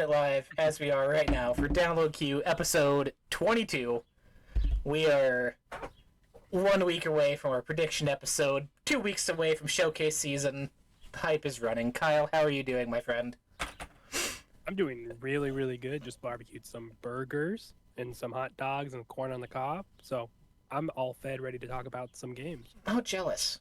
doing it live as we are right now for Download Q episode 22. We are 1 week away from our prediction episode, 2 weeks away from showcase season. The hype is running. Kyle, how are you doing, my friend? I'm doing really, really good. Just barbecued some burgers and some hot dogs and corn on the cob. So I'm all fed, ready to talk about some games. Oh, jealous.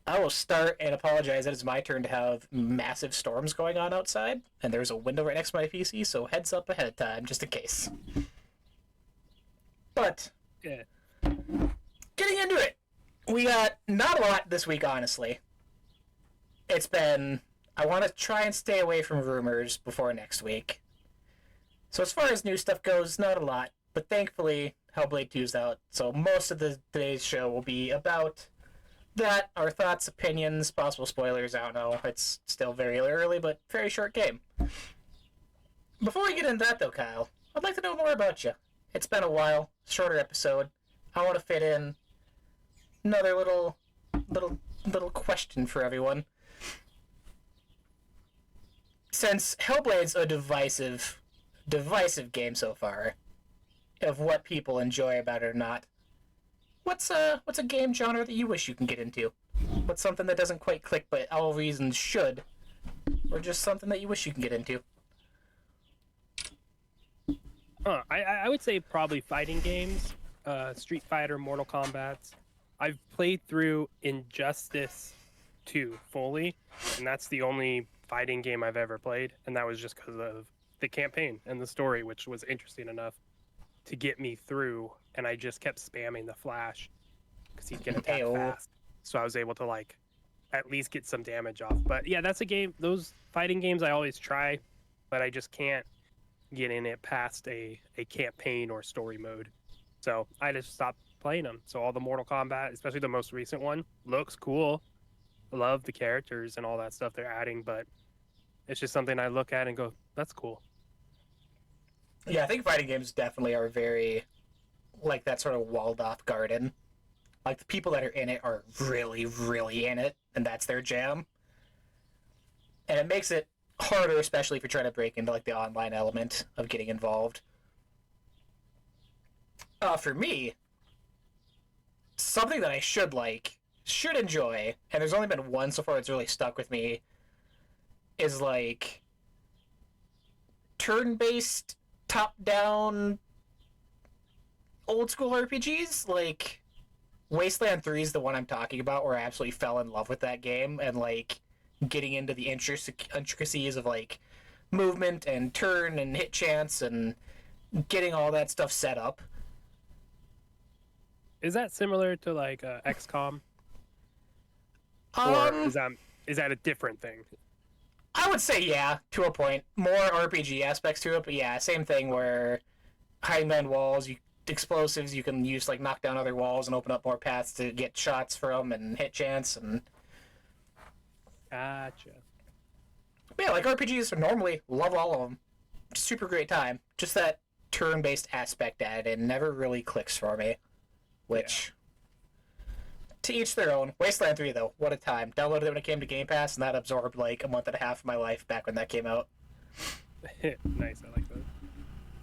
I will start and apologize that it's my turn to have massive storms going on outside, and there's a window right next to my PC, so heads up ahead of time, just in case. But, Yeah. getting into it, we got not a lot this week, honestly. It's been... I want to try and stay away from rumors before next week. So as far as new stuff goes, not a lot, but thankfully, Hellblade 2 is out, so most of today's show will be about that, our thoughts, opinions, possible spoilers, I don't know. It's still very early, but very short game. Before we get into that, though, Kyle, I'd like to know more about you. It's been a while, shorter episode. I want to fit in another little question for everyone. Since Hellblade's a divisive game so far, of what people enjoy about it or not, what's a game genre that you wish you can get into? What's something that doesn't quite click, but all reasons should, or just something that you wish you can get into? I would say probably fighting games, Street Fighter, Mortal Kombat. I've played through Injustice 2 fully, and that's the only fighting game I've ever played, and that was just because of the campaign and the story, which was interesting enough to get me through, and I just kept spamming the Flash because he'd get attacked fast, so I was able to like at least get some damage off. But yeah, that's a game, those fighting games I always try, but I just can't get in it past a campaign or story mode, so I just stopped playing them. So all the Mortal Kombat, especially the most recent one, looks cool. I love the characters and all that stuff they're adding, but it's just something I look at and go, that's cool. Yeah, I think fighting games definitely are very, like, that sort of walled-off garden. Like, the people that are in it are really, really in it, and that's their jam. And it makes it harder, especially if you're trying to break into, like, the online element of getting involved. For me, something that I should enjoy, and there's only been one so far that's really stuck with me, is, like, turn-based, top-down, old-school RPGs. Like, Wasteland 3 is the one I'm talking about, where I absolutely fell in love with that game, and, like, getting into the intricacies of, like, movement and turn and hit chance and getting all that stuff set up. Is that similar to like XCOM, or is that a different thing? I would say yeah, to a point. More RPG aspects to it, but yeah, same thing where hiding behind walls, explosives, you can use, like, knock down other walls and open up more paths to get shots from and hit chance and... Gotcha. But yeah, like, RPGs normally, love all of them. Super great time. Just that turn-based aspect added in never really clicks for me. Which... To each their own. Wasteland 3, though, what a time. Downloaded it when it came to Game Pass, and that absorbed, like, a month and a half of my life back when that came out. Nice, I like that.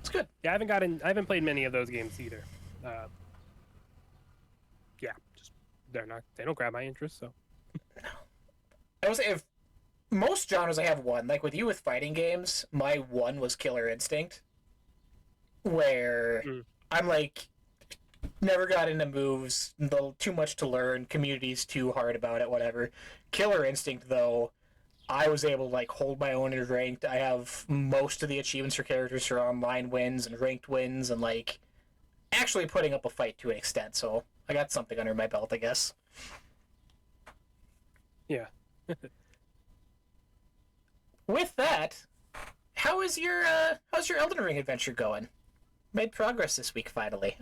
It's good. Yeah, I haven't played many of those games either. Yeah, just they don't grab my interest, so. I would say if most genres I have one, like with you with fighting games, my one was Killer Instinct, where I'm like, never got into moves, too much to learn, community's too hard about it, whatever. Killer Instinct, though, I was able to, like, hold my own in ranked. I have most of the achievements for characters for online wins and ranked wins, and, like, actually putting up a fight to an extent, so I got something under my belt, I guess. Yeah. With that, how's your Elden Ring adventure going? Made progress this week, finally.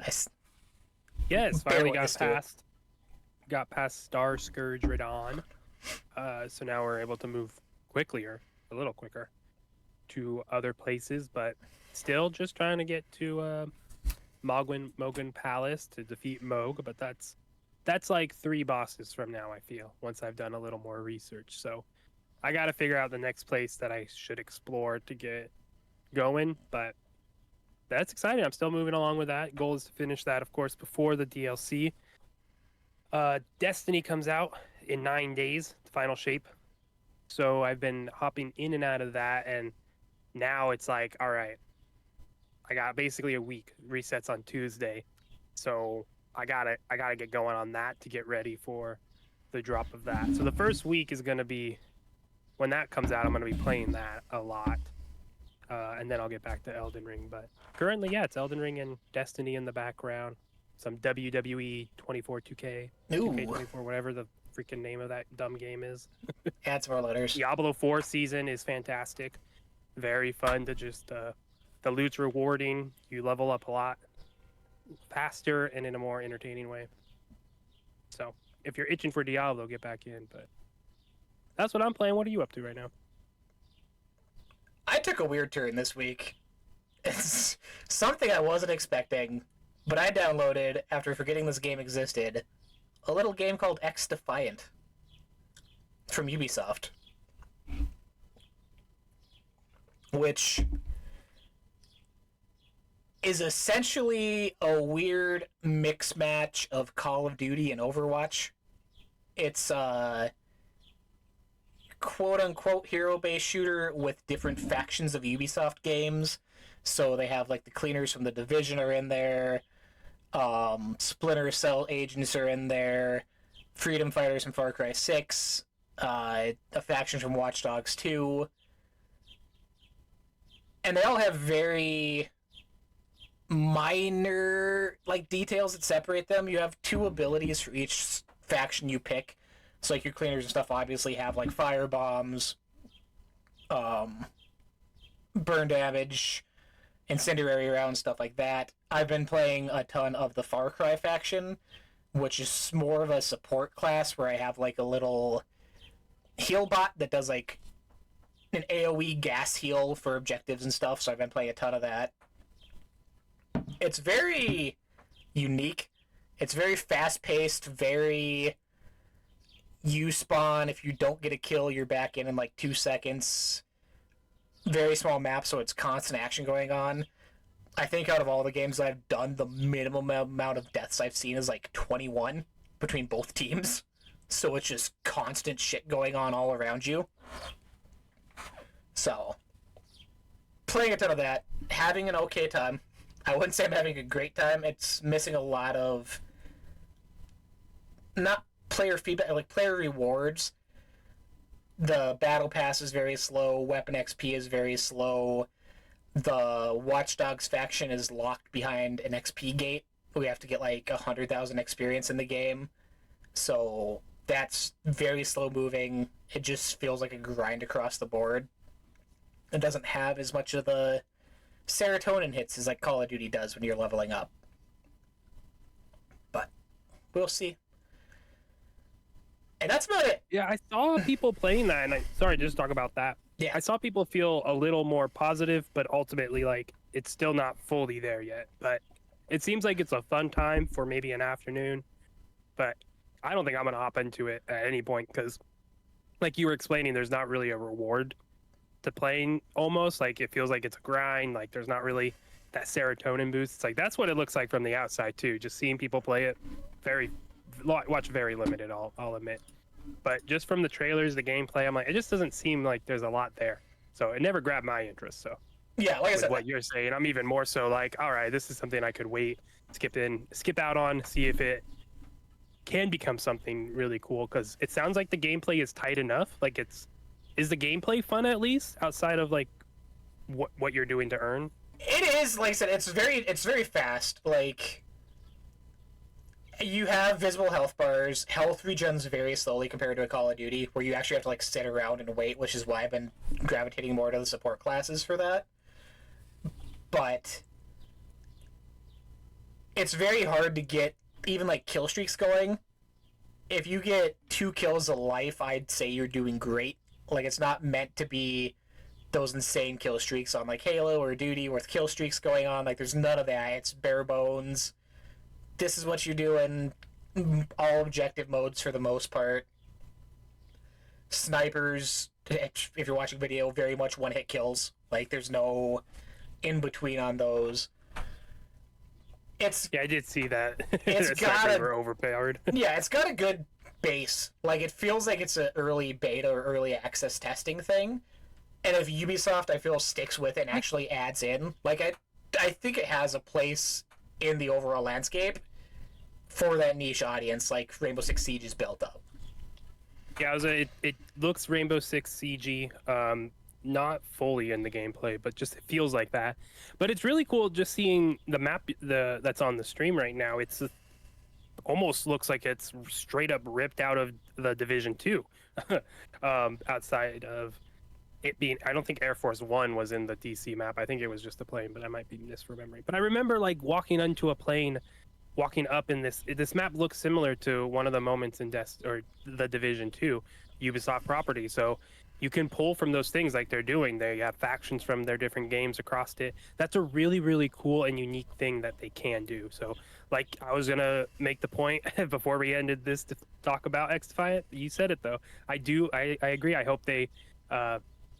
Yes, finally Barely got past Star Scourge Radon. So now we're able to move a little quicker, to other places, but still just trying to get to Mogwin Palace to defeat Moog, but that's like 3 bosses from now, I feel, once I've done a little more research. So I got to figure out the next place that I should explore to get going, but that's exciting. I'm still moving along with that. Goal is to finish that, of course, before the DLC. Destiny comes out in 9 days, final shape. So I've been hopping in and out of that, and now it's like, all right, I got basically a week. Resets on Tuesday, so I gotta get going on that to get ready for the drop of that. So the first week is gonna be when that comes out. I'm gonna be playing that a lot, and then I'll get back to Elden Ring. But currently, yeah, it's Elden Ring and Destiny in the background. Some WWE 24 2K, Ooh. 2K24, whatever the freaking name of that dumb game is. Add some more letters. Diablo 4 season is fantastic. Very fun to just the loot's rewarding. You level up a lot faster and in a more entertaining way. So if you're itching for Diablo, get back in. But that's what I'm playing. What are you up to right now? I took a weird turn this week. It's something I wasn't expecting, but I downloaded, after forgetting this game existed, a little game called xDefiant from Ubisoft, which is essentially a weird mix match of Call of Duty and Overwatch. It's a quote-unquote hero-based shooter with different factions of Ubisoft games. So they have, like, the cleaners from The Division are in there, Splinter Cell agents are in there, Freedom Fighters from Far Cry 6, a faction from Watch Dogs 2, and they all have very minor, like, details that separate them. You have 2 abilities for each faction you pick. So, like, your cleaners and stuff obviously have, like, fire bombs, burn damage, incendiary rounds, stuff like that. I've been playing a ton of the Far Cry faction, which is more of a support class where I have, like, a little heal bot that does, like, an AoE gas heal for objectives and stuff, so I've been playing a ton of that. It's very unique. It's very fast-paced, very... You spawn, if you don't get a kill, you're back in like 2 seconds. Very small map, so it's constant action going on. I think out of all the games I've done, the minimum amount of deaths I've seen is like 21 between both teams. So it's just constant shit going on all around you. So, playing a ton of that, having an okay time. I wouldn't say I'm having a great time. It's missing a lot of... not player feedback, like player rewards. The battle pass is very slow, weapon XP is very slow. The Watch Dogs faction is locked behind an XP gate. We have to get like 100,000 experience in the game. So that's very slow moving. It just feels like a grind across the board. It doesn't have as much of the serotonin hits as like Call of Duty does when you're leveling up. But we'll see. And that's about it. Yeah, I saw people playing that, and sorry, just talk about that. Yeah. I saw people feel a little more positive, but ultimately, like, it's still not fully there yet. But it seems like it's a fun time for maybe an afternoon. But I don't think I'm going to hop into it at any point because, like you were explaining, there's not really a reward to playing almost. Like, it feels like it's a grind. Like, there's not really that serotonin boost. It's like, that's what it looks like from the outside, too. Just seeing people play it, watch very limited, I'll admit. But just from the trailers, the gameplay, I'm like, it just doesn't seem like there's a lot there. So it never grabbed my interest. So yeah, like I said, what you're saying, I'm even more so like, all right, this is something I could skip out on, see if it can become something really cool. Because it sounds like the gameplay is tight enough. Like is the gameplay fun at least outside of like what you're doing to earn? it is, like I said, it's very fast. Like, you have visible health bars. Health regens very slowly compared to a Call of Duty, where you actually have to like sit around and wait, which is why I've been gravitating more to the support classes for that. But it's very hard to get even like kill streaks going. If you get 2 kills a life, I'd say you're doing great. Like, it's not meant to be those insane kill streaks on like Halo or Duty with kill streaks going on. Like, there's none of that. It's bare bones. This is what you're doing. All objective modes for the most part. Snipers If you're watching video, very much one-hit kills. Like, there's no in-between on those. Yeah, I did see that. It's got they were overpowered. Yeah, it's got a good base. Like, it feels like it's an early beta or early access testing thing. And if Ubisoft, I feel, sticks with it and actually adds in, like, I think it has a place in the overall landscape for that niche audience, like Rainbow Six Siege is built up. Yeah, it looks Rainbow Six Siege, not fully in the gameplay, but just it feels like that. But it's really cool just seeing the map that's on the stream right now. It's almost looks like it's straight up ripped out of the Division 2. Outside of it being, I don't think Air Force One was in the DC map. I think it was just a plane, but I might be misremembering. But I remember like walking onto a plane, walking up in this map looks similar to one of the moments in the Division 2 Ubisoft property. So you can pull from those things like they're doing. They have factions from their different games across it. That's a really, really cool and unique thing that they can do. So, like, I was going to make the point before we ended this to talk about xDefiant. You said it, though. I agree. I hope they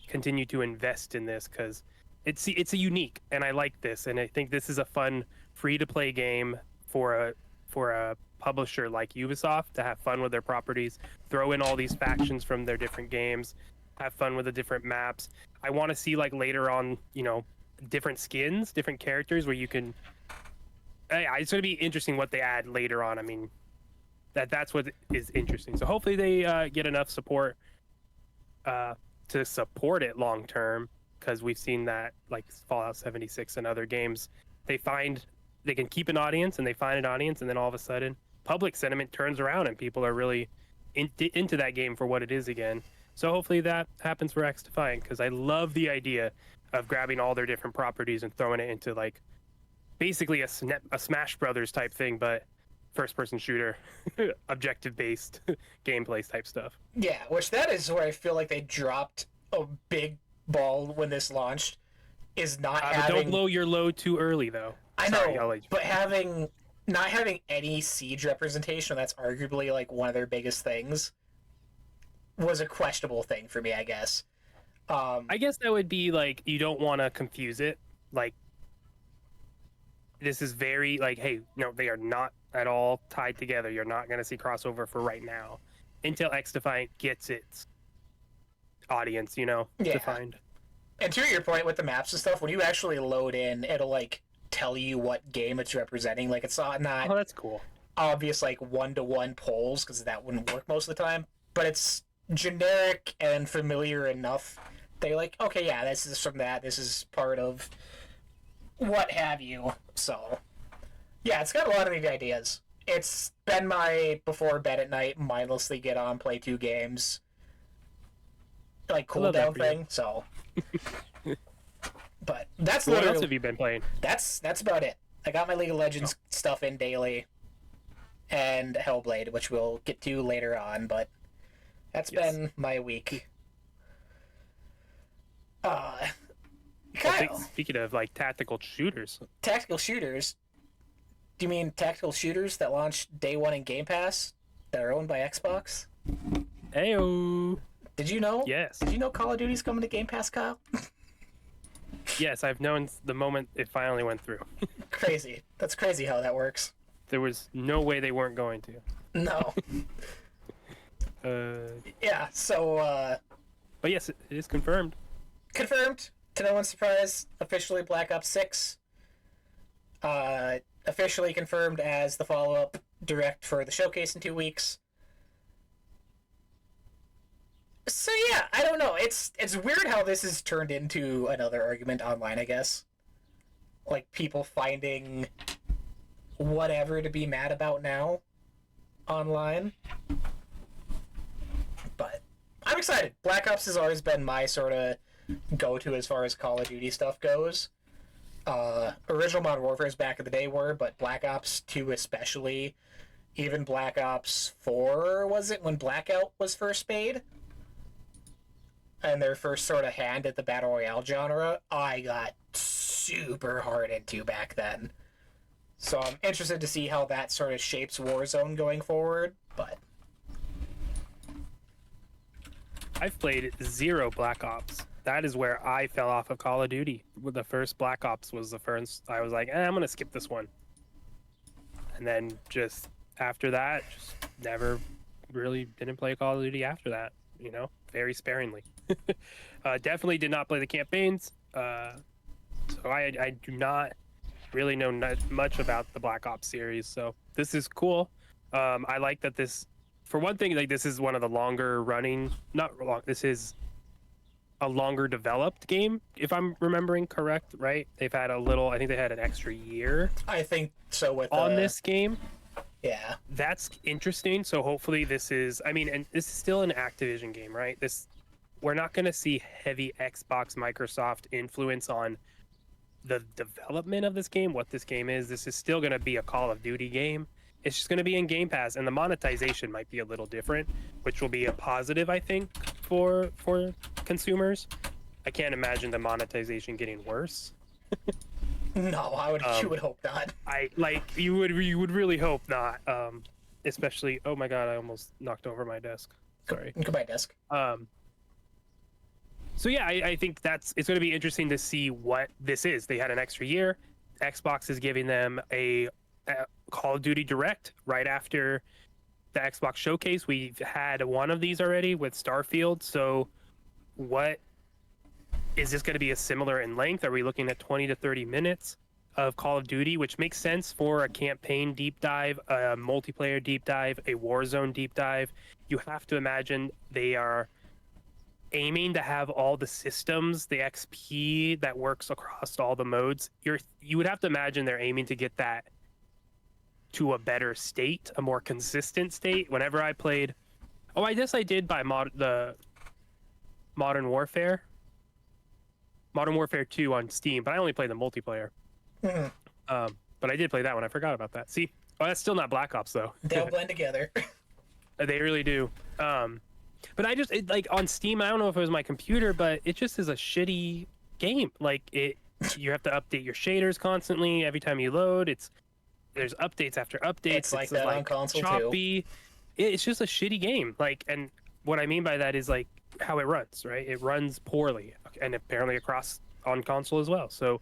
continue to invest in this because it's a unique, and I like this. And I think this is a fun, free-to-play game for a publisher like Ubisoft to have fun with their properties, throw in all these factions from their different games, have fun with the different maps. I want to see like later on, different skins, different characters where you can. It's going to be interesting what they add later on. I mean, that's what is interesting. So hopefully they get enough support to support it long term, because we've seen that like Fallout 76 and other games, they can keep an audience and they find an audience, and then all of a sudden public sentiment turns around and people are really into that game for what it is again. So hopefully that happens for xDefiant, because I love the idea of grabbing all their different properties and throwing it into like basically a Smash Brothers type thing, but first-person shooter, objective-based gameplay type stuff. Yeah, which that is where I feel like they dropped a big ball when this launched, is not having... Don't blow your load too early, though. I know, but not having any Siege representation, that's arguably like one of their biggest things, was a questionable thing for me, I guess. I guess that would be like, you don't want to confuse it. Like, this is very like, hey, no, they are not at all tied together. You're not going to see crossover for right now until xDefiant gets its audience, defined. And to your point with the maps and stuff, when you actually load in, it'll like tell you what game it's representing. Like, it's not oh, that's cool. Obvious like one-to-one polls, because that wouldn't work most of the time, but it's generic and familiar enough. They're like, okay, yeah, this is from that, this is part of what have you. So yeah, it's got a lot of neat ideas. It's been my before bed at night mindlessly get on, play 2 games, like cool down thing. So but that's what else have you been playing? That's about it. I got my League of Legends stuff in daily, and Hellblade, which we'll get to later on, but that's been my week. Kyle, speaking of like tactical shooters, do you mean tactical shooters that launched day one in Game Pass that are owned by Xbox? Heyo. Did you know? Yes. Did you know Call of Duty's coming to Game Pass, Kyle? Yes, I've known the moment it finally went through. Crazy. That's crazy how that works. There was no way they weren't going to. No. Yeah, so, But yes, it is confirmed. Confirmed, to no one's surprise, officially Black Ops 6. Officially confirmed as the follow-up direct for the showcase in 2 weeks. So yeah, I don't know. It's weird how this has turned into another argument online, I guess. Like, people finding whatever to be mad about now online. But I'm excited. Black Ops has always been my sort of go-to as far as Call of Duty stuff goes. Original Modern Warfare's back in the day were, but Black Ops 2 especially. Even Black Ops 4, was it, when Blackout was first made? And their first sort of hand at the Battle Royale genre, I got super hard into back then. So I'm interested to see how that sort of shapes Warzone going forward, but I've played 0 Black Ops. That is where I fell off of Call of Duty. The first Black Ops was the first. I was like, I'm gonna skip this one. And then just after that, just never really didn't play Call of Duty after that. You know, very sparingly. Definitely did not play the campaigns. So I do not really know much about the Black Ops series. So this is cool. I like that this, for one thing, like this is one of the longer running, not long, this is a longer developed game, if I'm remembering correct, right? They've had a little, I think they had an extra year. I think so with on this game. Yeah. That's interesting. So hopefully this is, I mean, and this is still an Activision game, right? We're not going to see heavy Xbox, Microsoft influence on the development of this game, what this game is. This is still going to be a Call of Duty game. It's just going to be in Game Pass, and the monetization might be a little different, which will be a positive, I think, for consumers. I can't imagine the monetization getting worse. No, you would hope not. You would really hope not. Especially, oh my god, I almost knocked over my desk. Sorry. Goodbye, desk. So yeah, I think it's going to be interesting to see what this is. They had an extra year. Xbox is giving them a Call of Duty Direct right after the Xbox Showcase. We've had one of these already with Starfield. So what is this going to be a similar in length? Are we looking at 20 to 30 minutes of Call of Duty, which makes sense for a campaign deep dive, a multiplayer deep dive, a Warzone deep dive? You have to imagine they are aiming to have all the systems, the XP that works across all the modes. You would have to imagine they're aiming to get that to a better state, a more consistent state. Whenever I played, I guess I did buy the Modern Warfare 2 on Steam, but I only played the multiplayer. Mm-hmm. But I did play that one. I forgot about that. See, that's still not Black Ops though. They'll blend together. They really do. But I just like on Steam. I don't know if it was my computer, but it just is a shitty game. Like you have to update your shaders constantly every time you load. There's updates after updates. It's like that on console choppy. It's just a shitty game. Like, and what I mean by that is like how it runs. Right, it runs poorly, and apparently on console as well. So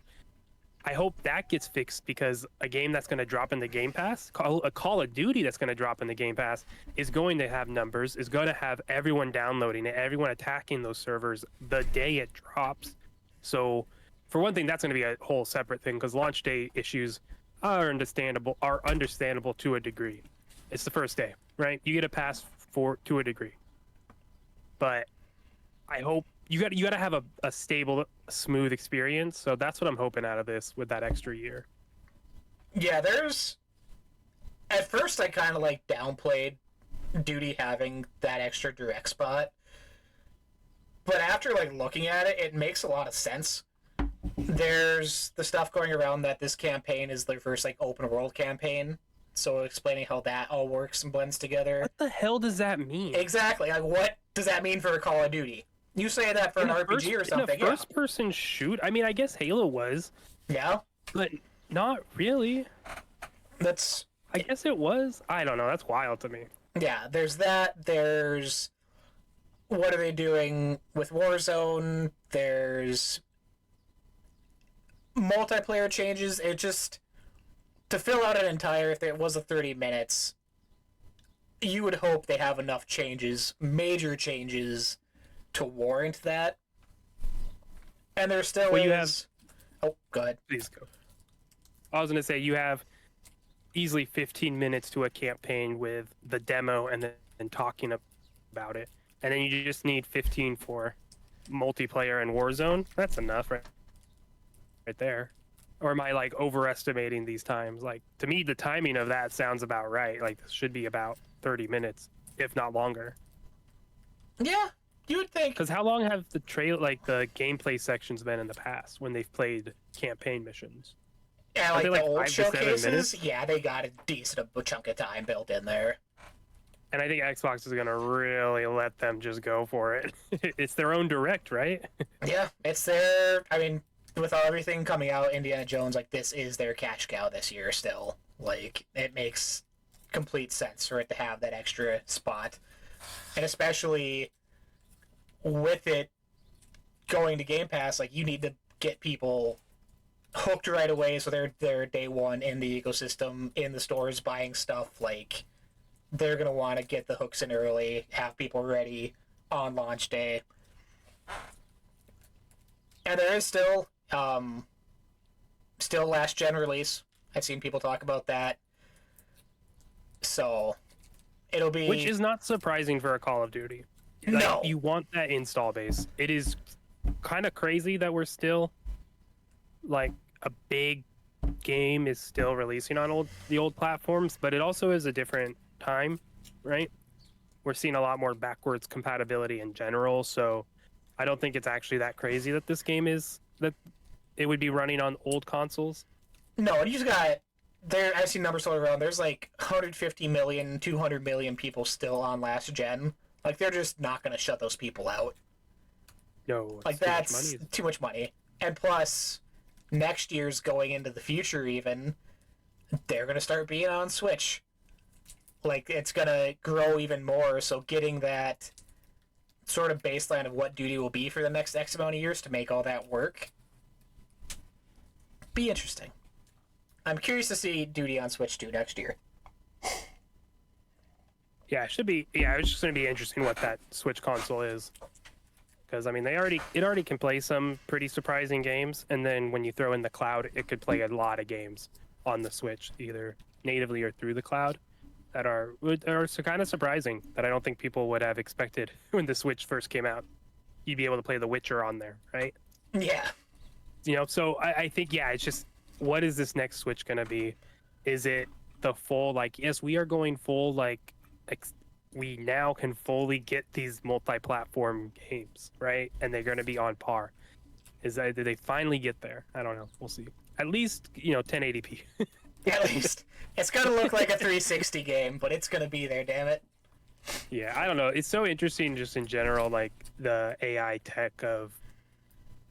I hope that gets fixed, because a game that's going to drop in the Game Pass, a Call of Duty that's going to drop in the Game Pass, is going to have numbers, is going to have everyone downloading it, everyone attacking those servers the day it drops. So for one thing, that's going to be a whole separate thing, because launch day issues are understandable to a degree. It's the first day, right? You get a pass to a degree. But I hope you got to have a stable, smooth experience. So that's what I'm hoping out of this with that extra year. Yeah, at first I kind of like downplayed Duty having that extra direct spot, but after like looking at it, it makes a lot of sense. There's the stuff going around that this campaign is their first like open world campaign, so explaining how that all works and blends together. What the hell does that mean? Exactly, like what does that mean for a Call of Duty? You say that for an RPG or something. In a first-person shoot, I mean, I guess Halo was. Yeah. But not really. I guess it was. I don't know. That's wild to me. Yeah, there's that. There's what are they doing with Warzone? There's multiplayer changes. It just, to fill out an entire, if it was a 30 minutes, you would hope they have enough changes, major changes, to warrant that. And there still is... Oh, go ahead. Please go. I was going to say, you have easily 15 minutes to a campaign with the demo and then talking about it. And then you just need 15 for multiplayer and Warzone. That's enough right there. Or am I like overestimating these times? Like, to me, the timing of that sounds about right. Like, this should be about 30 minutes, if not longer. Yeah. You would think. Because how long have the the gameplay sections been in the past when they've played campaign missions? Yeah, like the old showcases. Yeah, they got a decent chunk of time built in there. And I think Xbox is gonna really let them just go for it. It's their own direct, right? Yeah, it's their. I mean, with everything coming out, Indiana Jones, like this is their cash cow this year. Still, like it makes complete sense for it to have that extra spot, and especially with it going to Game Pass, like, you need to get people hooked right away so they're day one in the ecosystem, in the stores, buying stuff. Like, they're going to want to get the hooks in early, have people ready on launch day. And there is still last gen release. I've seen people talk about that. So it'll be, which is not surprising for a Call of Duty. Like, no, you want that install base. It is kind of crazy that we're still, like, a big game is still releasing on the old platforms, but it also is a different time, right? We're seeing a lot more backwards compatibility in general, so I don't think it's actually that crazy that this game is, that it would be running on old consoles. No, you just got there. I've seen numbers all around. There's like 150 million, 200 million people still on last gen. Like, they're just not going to shut those people out. No, like, that's too much money. And plus, next year's going into the future. Even they're going to start being on Switch. Like, it's going to grow even more. So getting that sort of baseline of what Duty will be for the next X amount of years to make all that work, be interesting. I'm curious to see Duty on Switch 2 next year. Yeah, it should be. Yeah, it's just going to be interesting what that Switch console is, because I mean, it already can play some pretty surprising games, and then when you throw in the cloud, it could play a lot of games on the Switch, either natively or through the cloud, that are kind of surprising, that I don't think people would have expected when the Switch first came out. You'd be able to play The Witcher on there, right? Yeah. You know, so I think, yeah, it's just, what is this next Switch going to be? Is it the full, like, yes, we are going full, like, we now can fully get these multi-platform games, right? And they're going to be on par. Did they finally get there? I don't know. We'll see. At least, 1080p. At least. It's going to look like a 360 game, but it's going to be there, damn it. Yeah, I don't know. It's so interesting just in general, like, the AI tech of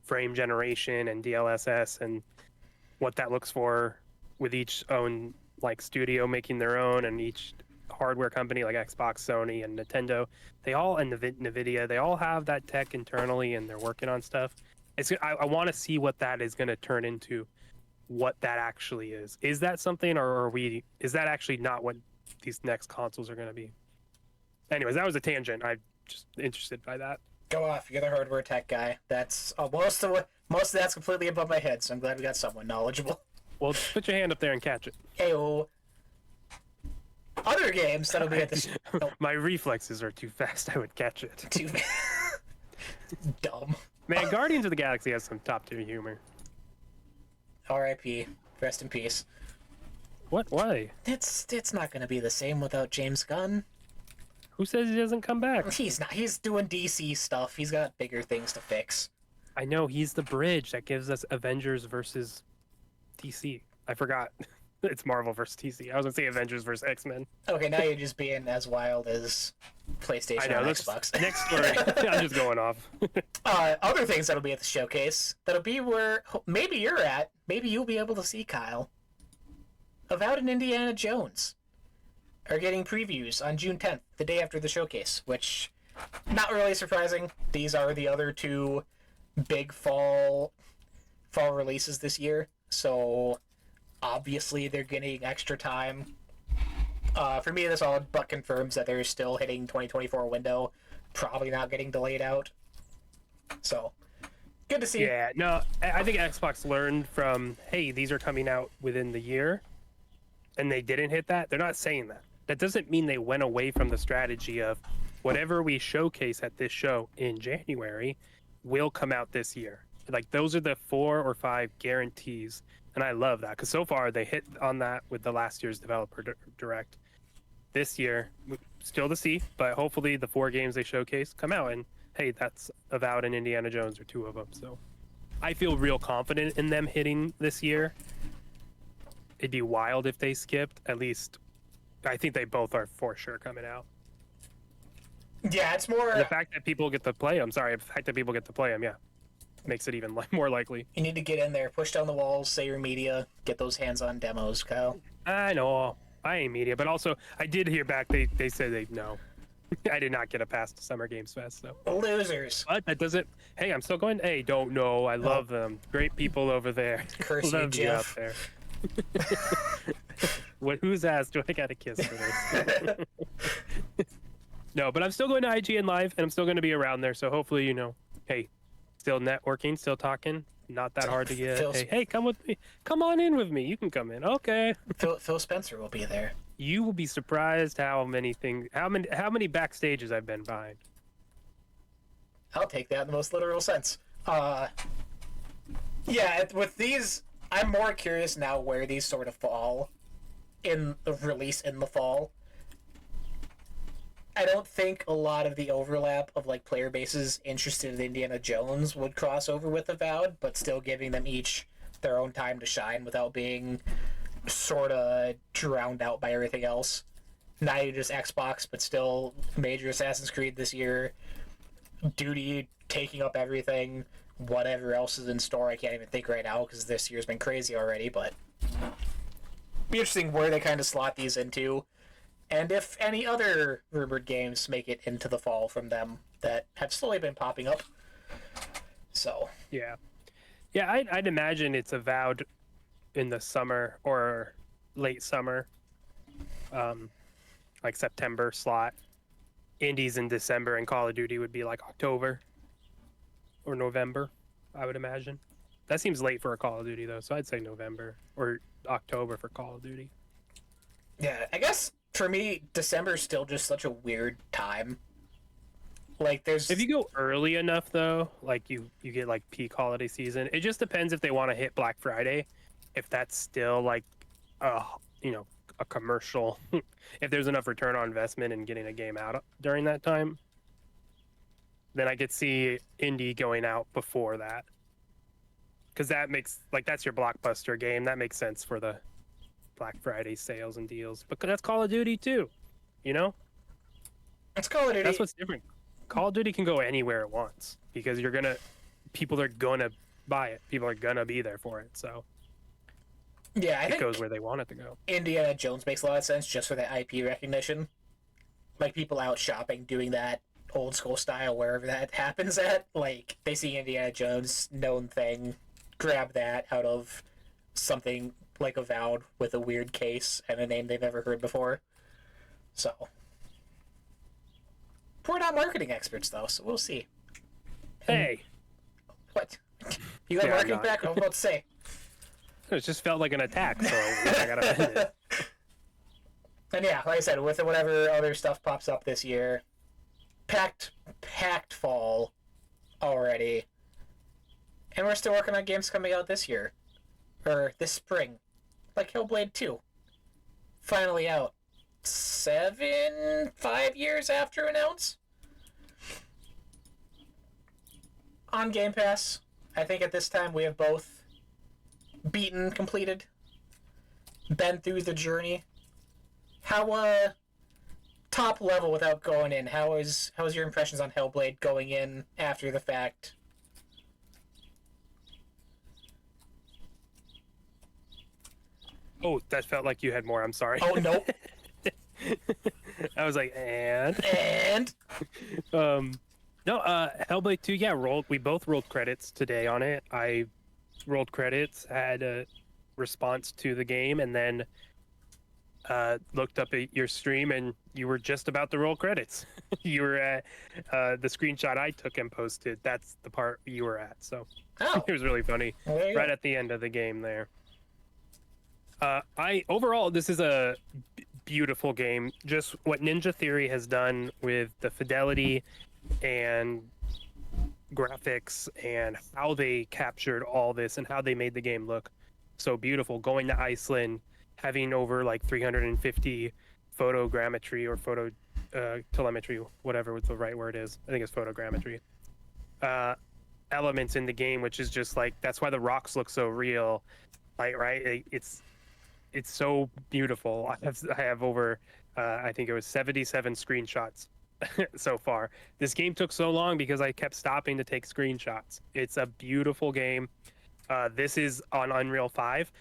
frame generation and DLSS and what that looks for with each own, like, studio making their own, and each hardware company like Xbox, Sony, and Nintendo, they all, and NVIDIA, they all have that tech internally, and they're working on stuff. I want to see what that is going to turn into, what that actually is. Is that something, or is that actually not what these next consoles are going to be? Anyways, that was a tangent. I'm just interested by that. Go off. You're the hardware tech guy. That's most of that's completely above my head, so I'm glad we got someone knowledgeable. Well, put your hand up there and catch it. Heyo. Other games that'll be at this. My reflexes are too fast. I would catch it. Too dumb. Man, Guardians of the Galaxy has some top tier humor. R.I.P. Rest in peace. What? Why? It's not going to be the same without James Gunn. Who says he doesn't come back? He's not. He's doing DC stuff. He's got bigger things to fix. I know, he's the bridge that gives us Avengers versus DC. I forgot. It's Marvel versus DC. I was gonna say Avengers versus X-Men. Okay, now you're just being as wild as PlayStation I know, and Xbox. Next story. I'm just going off. Other things that'll be at the showcase, that'll be where maybe you're at, maybe you'll be able to see, Kyle. Avowed and Indiana Jones are getting previews on June 10th, the day after the showcase, which, not really surprising. These are the other two big fall releases this year, so obviously they're getting extra time. For me, this all but confirms that they're still hitting 2024 window, probably not getting delayed out. So, good to see. Yeah, no, I think Xbox learned from, hey, these are coming out within the year, and they didn't hit that. They're not saying that. That doesn't mean they went away from the strategy of whatever we showcase at this show in January will come out this year. Like, those are the 4 or 5 guarantees. And I love that, because so far they hit on that with the last year's developer direct. This year, still to see, but hopefully the 4 games they showcase come out, and hey, that's Avowed and Indiana Jones are 2 of them. So I feel real confident in them hitting this year. It'd be wild if they skipped. At least I think they both are for sure coming out. Yeah, it's more... The fact that people get to play them, yeah, makes it even more likely. You need to get in there, push down the walls, say your media, get those hands-on demos, Kyle. I know, I ain't media, but also I did hear back they said they know. I did not get a pass to Summer Games Fest, so. Losers. But that doesn't. Hey, I'm still going. Hey, don't know. I love them. Great people over there. Curse you, Love you out Jeff. there. What? Whose ass do I got to kiss for this? No, but I'm still going to IGN Live, and I'm still going to be around there. So hopefully, hey, still networking, still talking. Not that hard to get. Hey, come with me. Come on in with me. You can come in. Okay. Phil Spencer will be there. You will be surprised how many backstages I've been behind. I'll take that in the most literal sense. Yeah, with these, I'm more curious now where these sort of fall in the release in the fall. I don't think a lot of the overlap of like player bases interested in Indiana Jones would cross over with Avowed, but still giving them each their own time to shine without being sort of drowned out by everything else. Not even just Xbox, but still major Assassin's Creed this year. Duty taking up everything. Whatever else is in store, I can't even think right now because this year's been crazy already, but be interesting where they kind of slot these into. And if any other rumored games make it into the fall from them that have slowly been popping up. So. Yeah, I'd imagine it's Avowed in the summer or late summer, like September slot. Indies in December, and Call of Duty would be like October or November, I would imagine. That seems late for a Call of Duty though, so I'd say November or October for Call of Duty. Yeah, I guess for me, December is still just such a weird time. Like, there's... If you go early enough, though, like, you get, like, peak holiday season. It just depends if they want to hit Black Friday. If that's still, like, a commercial... if there's enough return on investment in getting a game out during that time, then I could see indie going out before that. Because that makes... Like, that's your blockbuster game. That makes sense for the Black Friday sales and deals. But that's Call of Duty, too. You know? It's Call of Duty. That's what's different. Call of Duty can go anywhere it wants because people are gonna buy it. People are gonna be there for it. So yeah, I think it goes where they want it to go. Indiana Jones makes a lot of sense just for that IP recognition. Like people out shopping, doing that old school style wherever that happens at. Like they see Indiana Jones, known thing, grab that out of something like Avowed with a weird case and a name they've never heard before. So. We're not marketing experts, though, so we'll see. Hey. What? You got marketing back? I was about to say. It just felt like an attack, so I gotta end it. And yeah, like I said, with whatever other stuff pops up this year, packed fall already. And we're still working on games coming out this year. Or this spring. Like Hellblade II. Finally out. 5 years after announce on Game Pass. I think at this time we have both completed, been through the journey. How top level without going in? How's your impressions on Hellblade going in after the fact? Oh, that felt like you had more. I'm sorry. Oh nope. I was like, and no, Hellblade 2, yeah, we both rolled credits today on it. I rolled credits, had a response to the game, and then looked up at your stream, and you were just about to roll credits. You were at the screenshot I took and posted. That's the part you were at. So it was really funny. Right at the end of the game there. Overall, this is a beautiful game. Just what Ninja Theory has done with the fidelity and graphics and how they captured all this and how they made the game look so beautiful. Going to Iceland, having over like 350 photogrammetry or telemetry, whatever the right word is. I think it's photogrammetry. Elements in the game, which is just like, that's why the rocks look so real. Like, right? It's so beautiful. I have over, I think it was 77 screenshots so far. This game took so long because I kept stopping to take screenshots. It's a beautiful game. This is on Unreal 5.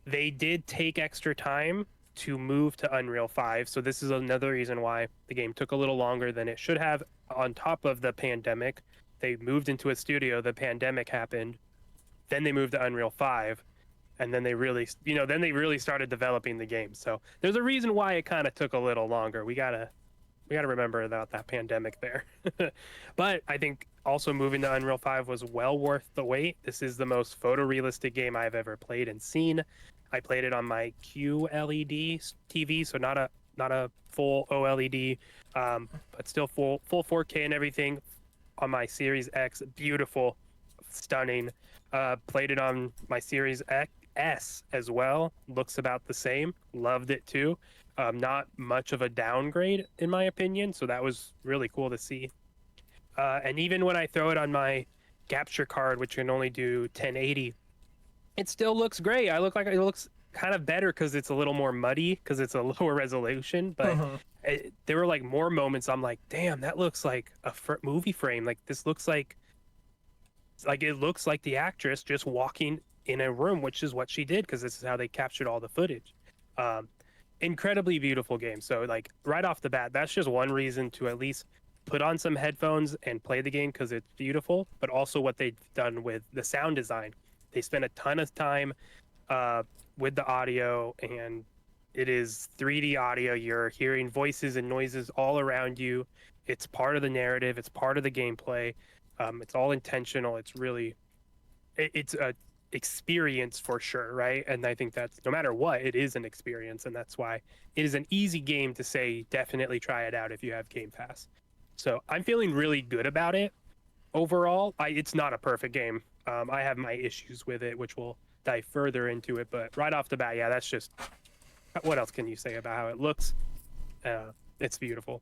They did take extra time to move to Unreal 5. So this is another reason why the game took a little longer than it should have. On top of the pandemic, they moved into a studio, the pandemic happened, then they moved to Unreal 5, and then they really, then they really started developing the game. So there's a reason why it kind of took a little longer. We gotta remember about that pandemic there. But I think also moving to Unreal 5 was well worth the wait. This is the most photorealistic game I've ever played and seen. I played it on my QLED TV, so not a full OLED, but still full 4K and everything on my Series X. Beautiful, stunning. Played it on my Series S as well. Looks about the same. Loved it too. Not much of a downgrade in my opinion, so that was really cool to see. And even when I throw it on my capture card, which can only do 1080, it still looks great. It looks kind of better because it's a little more muddy because it's a lower resolution. But there were like more moments I'm like, damn, that looks like a movie frame. Like this looks like it looks like the actress just walking in a room, which is what she did because this is how they captured all the footage. Incredibly beautiful game. So like right off the bat, that's just one reason to at least put on some headphones and play the game because it's beautiful, but also what they've done with the sound design. They spent a ton of time with the audio, and it is 3D audio. You're hearing voices and noises all around you. It's part of the narrative. It's part of the gameplay. It's all intentional. It's really, it's a experience for sure, right? And I think that's, no matter what, it is an experience, and that's why it is an easy game to say definitely try it out if you have Game Pass. So I'm feeling really good about it overall. It's not a perfect game. I have my issues with it, which we'll dive further into it, but right off the bat, yeah, that's just, what else can you say about how it looks? It's beautiful.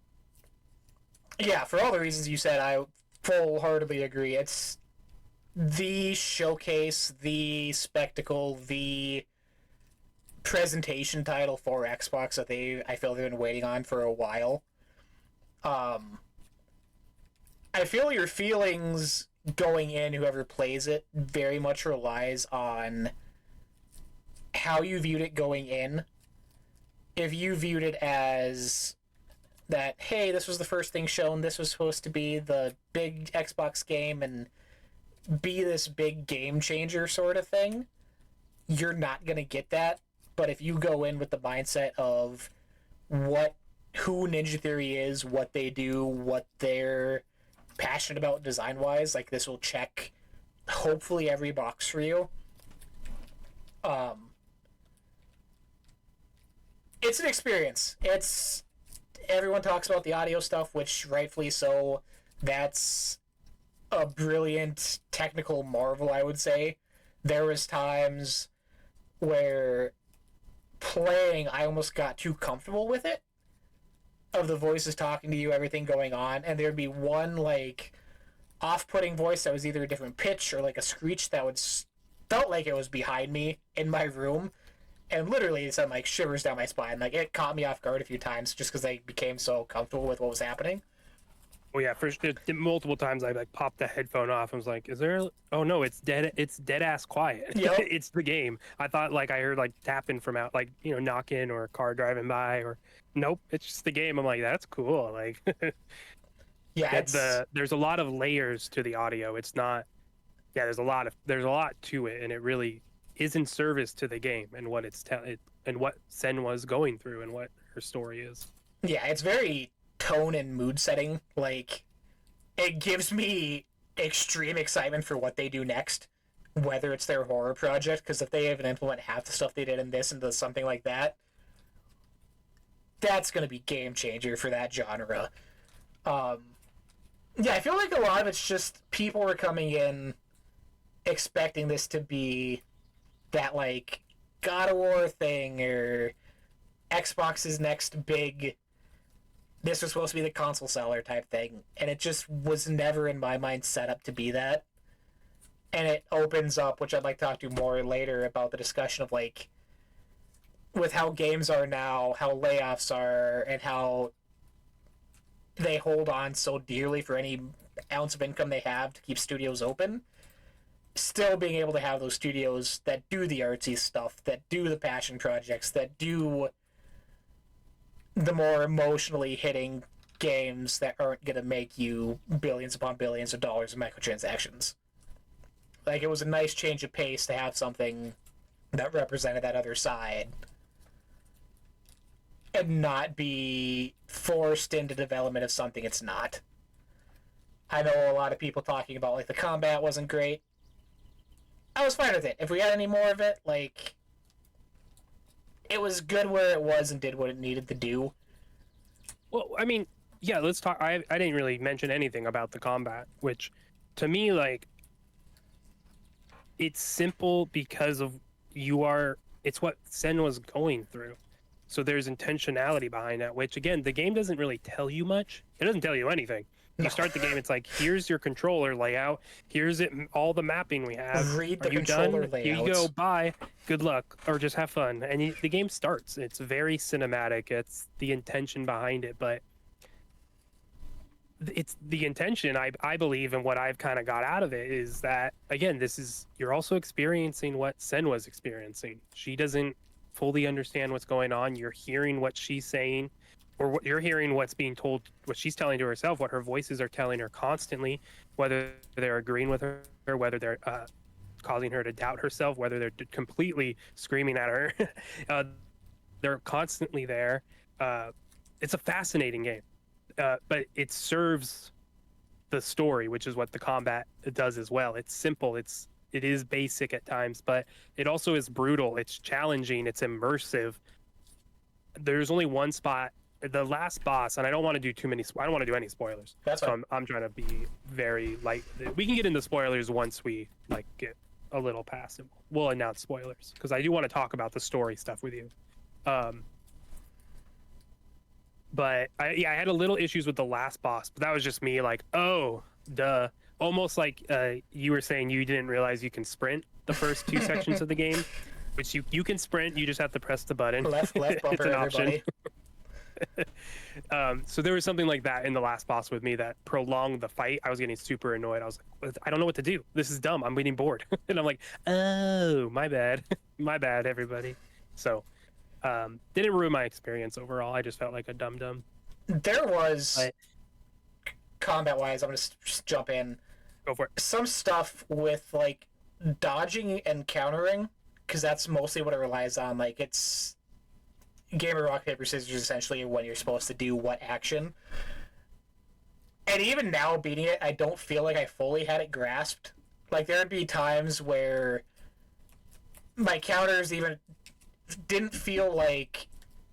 Yeah, for all the reasons you said, I full-heartedly agree. It's the showcase, the spectacle, the presentation title for Xbox that I feel they've been waiting on for a while. I feel your feelings going in, whoever plays it, very much relies on how you viewed it going in. If you viewed it as that, hey, this was the first thing shown, this was supposed to be the big Xbox game and be this big game changer sort of thing, you're not going to get that. But if you go in with the mindset of who Ninja Theory is, what they do, what they're passionate about design-wise, like, this will check hopefully every box for you. It's an experience. Everyone talks about the audio stuff, which rightfully so. That's a brilliant technical marvel, I would say. There was times where playing, I almost got too comfortable with it, of the voices talking to you, everything going on, and there'd be one, like, off-putting voice that was either a different pitch or, like, a screech that felt like it was behind me in my room, and literally it sent, like, shivers down my spine. Like, it caught me off guard a few times just because I became so comfortable with what was happening. Well, yeah, multiple times I like popped the headphone off and was like, "Is there? Oh no, it's dead ass quiet. Yep. It's the game." I thought like I heard like tapping from out, like knocking or a car driving by, or nope, it's just the game. I'm like, that's cool. Like, yeah, there's a lot of layers to the audio. It's not. Yeah, there's a lot to it, and it really is in service to the game and what and what Sen was going through and what her story is. Yeah, it's very tone and mood setting. Like, it gives me extreme excitement for what they do next, whether it's their horror project, because if they even implement half the stuff they did in this into something like that, that's going to be game changer for that genre. Yeah, I feel like a lot of it's just people were coming in expecting this to be that, like, God of War thing, or Xbox's next big, this was supposed to be the console seller type thing, and it just was never in my mind set up to be that. And it opens up, which I'd like to talk to more later about the discussion of, like, with how games are now, how layoffs are, and how they hold on so dearly for any ounce of income they have to keep studios open. Still being able to have those studios that do the artsy stuff, that do the passion projects, that do the more emotionally hitting games that aren't going to make you billions upon billions of dollars in microtransactions. Like, it was a nice change of pace to have something that represented that other side and not be forced into development of something it's not. I know a lot of people talking about, like, the combat wasn't great. I was fine with it. If we had any more of it, like, it was good where it was and did what it needed to do. Well, I mean, yeah, let's talk. I didn't really mention anything about the combat, which to me, like, it's simple because of it's what Sen was going through. So there's intentionality behind that, which again, the game doesn't really tell you much. It doesn't tell you anything. You start the game, it's like, here's your controller layout. Here's all the mapping we have. Read the Are you controller done? layouts. Here you go. Bye. Good luck, or just have fun. And the game starts. It's very cinematic. It's the intention behind it, but it's the intention. I believe, and what I've kind of got out of it is that, again, you're also experiencing what Sen was experiencing. She doesn't fully understand what's going on. You're hearing what she's saying, or you're hearing what's being told, what she's telling to herself, what her voices are telling her constantly, whether they're agreeing with her, or whether they're causing her to doubt herself, whether they're completely screaming at her. They're constantly there. It's a fascinating game, but it serves the story, which is what the combat does as well. It's simple. It is basic at times, but it also is brutal. It's challenging. It's immersive. There's only one spot, the last boss, and I don't want to do I don't want to do any spoilers. That's fine. So I'm trying to be very light. We can get into spoilers once we get a little past it. We'll announce spoilers because I do want to talk about the story stuff with you. But I had a little issues with the last boss, but that was just me, like, oh, duh. Almost like you were saying you didn't realize you can sprint the first two sections of the game, which you can sprint. You just have to press the button. Left bumper, it's an everybody. Option. So there was something like that in the last boss with me that prolonged the fight. I was getting super annoyed. I was like, I don't know what to do. This is dumb. I'm getting bored. And I'm like, oh, my bad. My bad, everybody. So didn't ruin my experience overall. I just felt like a dum-dum. There was, combat-wise, I'm going to just jump in. Go for it. Some stuff with, like, dodging and countering, because that's mostly what it relies on. Like, it's game of rock, paper, scissors, essentially, when you're supposed to do what action. And even now, beating it, I don't feel like I fully had it grasped. Like, there would be times where my counters even didn't feel like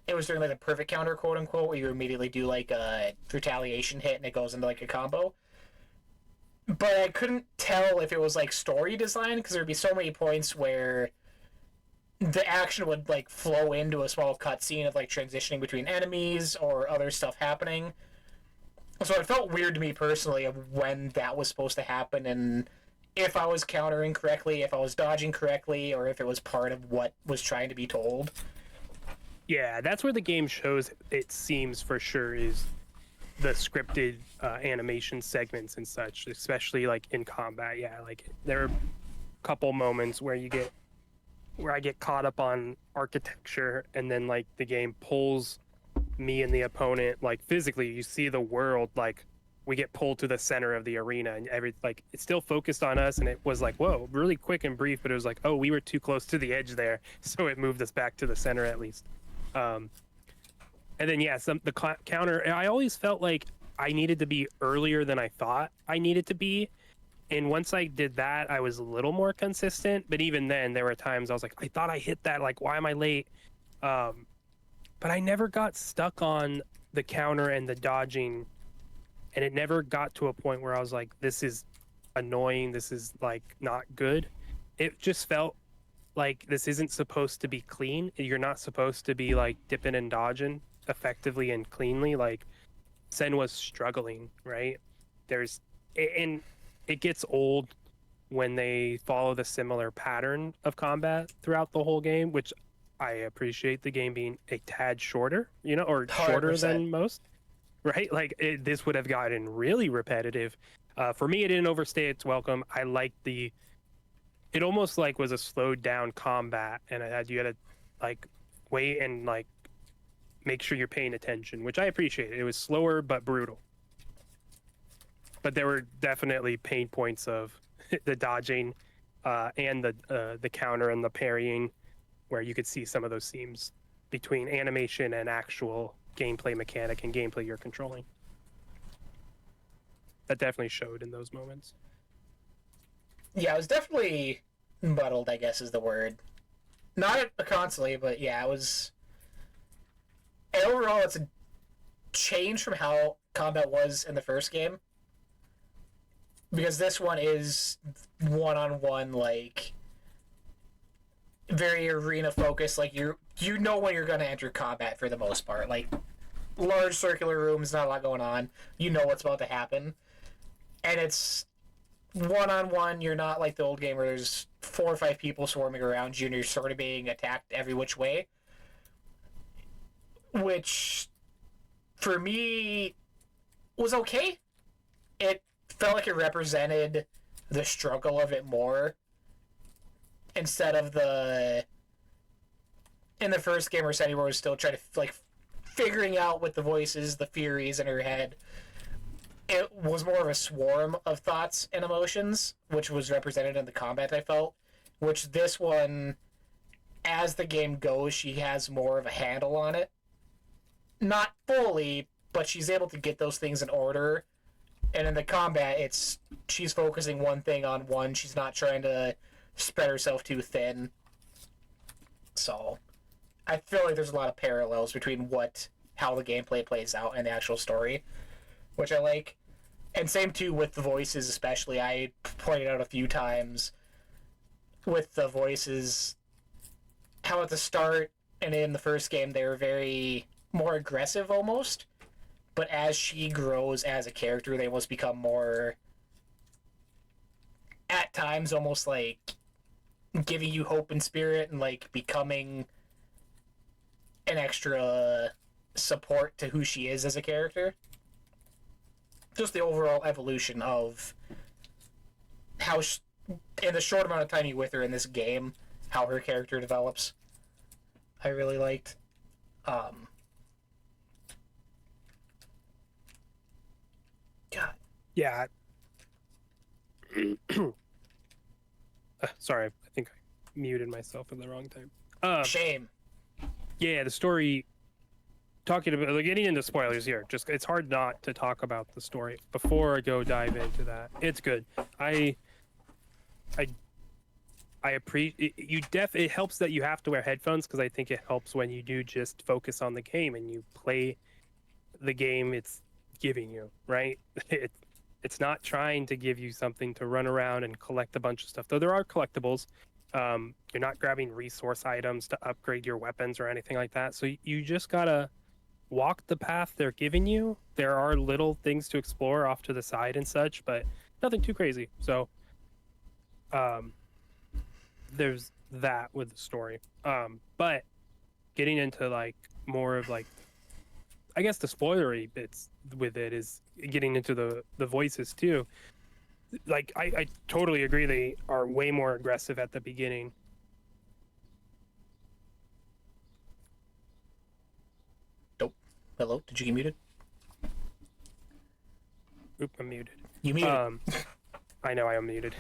it was doing, like, a perfect counter, quote-unquote, where you immediately do, like, a retaliation hit and it goes into, like, a combo. But I couldn't tell if it was, like, story design, because there'd be so many points where the action would, like, flow into a small cutscene of, like, transitioning between enemies or other stuff happening. So it felt weird to me personally of when that was supposed to happen and if I was countering correctly, if I was dodging correctly, or if it was part of what was trying to be told. Yeah, that's where the game shows, it seems, for sure, is the scripted animation segments and such, especially like in combat. Yeah, like there are a couple moments where I get caught up on architecture, and then like the game pulls me and the opponent, like physically, you see the world, like we get pulled to the center of the arena, and it's still focused on us, and it was like, whoa, really quick and brief, but it was like, oh, we were too close to the edge there, so it moved us back to the center at least. And then the counter, I always felt like I needed to be earlier than I thought I needed to be, and once I did that, I was a little more consistent. But even then, there were times I was like, I thought I hit that, like, why am I late? But I never got stuck on the counter and the dodging, and it never got to a point where I was like, this is annoying, this is like not good. It just felt like this isn't supposed to be clean. You're not supposed to be like dipping and dodging effectively and cleanly. Like Sen was struggling, right? And it gets old when they follow the similar pattern of combat throughout the whole game, which I appreciate the game being a tad shorter, or 100%. Shorter than most, right? Like this would have gotten really repetitive. For me, it didn't overstay its welcome. I liked it almost like was a slowed down combat, and you had to like wait and like make sure you're paying attention, which I appreciated. It was slower but brutal. But there were definitely pain points of the dodging and the counter and the parrying, where you could see some of those seams between animation and actual gameplay mechanic and gameplay you're controlling. That definitely showed in those moments. Yeah, it was definitely muddled, I guess is the word. Not constantly, but yeah, it was... And overall, it's a change from how combat was in the first game. Because this one is one-on-one, like... very arena-focused, like, you know when you're going to enter combat for the most part. Like, large circular rooms, not a lot going on. You know what's about to happen. And it's one-on-one, you're not like the old game where there's 4 or 5 people swarming around you and you're sort of being attacked every which way. Which, for me, was okay. It felt like it represented the struggle of it more. Instead of in the first game where Sentinel was still trying to, like, figuring out with the voices, the Furies in her head. It was more of a swarm of thoughts and emotions, which was represented in the combat, I felt. Which this one, as the game goes, she has more of a handle on it. Not fully, but she's able to get those things in order. And in the combat, she's focusing one thing on one. She's not trying to spread herself too thin. So, I feel like there's a lot of parallels between how the gameplay plays out and the actual story, which I like. And same too with the voices, especially. I pointed out a few times with the voices how at the start and in the first game they were very more aggressive almost, but as she grows as a character, they almost become more, at times, almost like giving you hope and spirit and like becoming an extra support to who she is as a character. Just the overall evolution of how, in the short amount of time you're with her in this game, how her character develops, I really liked. God. Yeah. Sorry, I think I muted myself at the wrong time. Shame. Yeah, the story. Talking about, like, getting into spoilers here, just it's hard not to talk about the story before I go dive into that. It's good. I appreciate you. It helps that you have to wear headphones, because I think it helps when you do just focus on the game and you play the game it's giving you, right? It's not trying to give you something to run around and collect a bunch of stuff, though there are collectibles. You're not grabbing resource items to upgrade your weapons or anything like that, so you just gotta walk the path they're giving you. There are little things to explore off to the side and such, but nothing too crazy. So there's that with the story. But getting into like more of like, I guess the spoilery bits with it is getting into the voices too. Like I totally agree, they are way more aggressive at the beginning. Hello? Did you get muted? Oop, I'm muted. You muted. I know I am muted.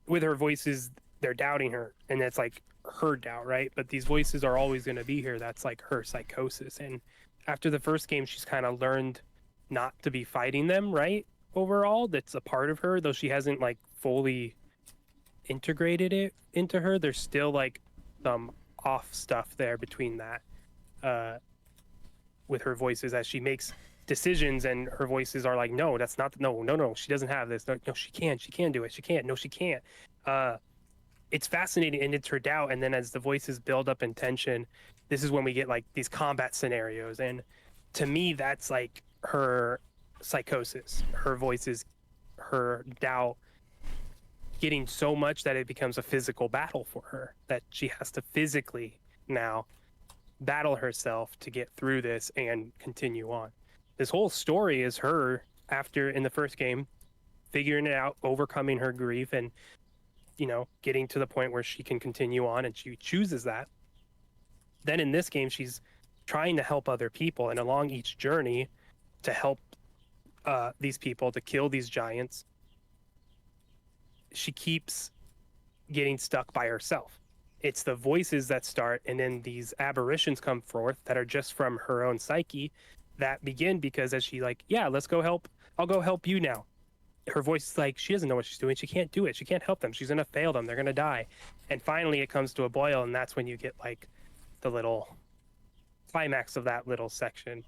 With her voices, they're doubting her, and it's like her doubt, right? But these voices are always going to be here. That's like her psychosis. And after the first game, she's kind of learned not to be fighting them, right? Overall, that's a part of her, though she hasn't like fully integrated it into her. There's still like some off stuff there between that with her voices as she makes decisions, and her voices are like, no, that's not, no, she doesn't have this, no, she can do it, she can't, no, she can't. It's fascinating, and it's her doubt. And then as the voices build up in tension, this is when we get like these combat scenarios, and to me that's like her psychosis, her voices, her doubt getting so much that it becomes a physical battle for her, that she has to physically now battle herself to get through this and continue on. This whole story is her, after in the first game, figuring it out, overcoming her grief, and getting to the point where she can continue on, and she chooses that. then in this game, she's trying to help other people, and along each journey to help these people to kill these giants, she keeps getting stuck by herself. It's the voices that start, and then these aberrations come forth that are just from her own psyche that begin because as she like, yeah, let's go help. I'll go help you now. Her voice is like, she doesn't know what she's doing. She can't do it. She can't help them. She's going to fail them. They're going to die. And finally it comes to a boil. And that's when you get like the little climax of that little section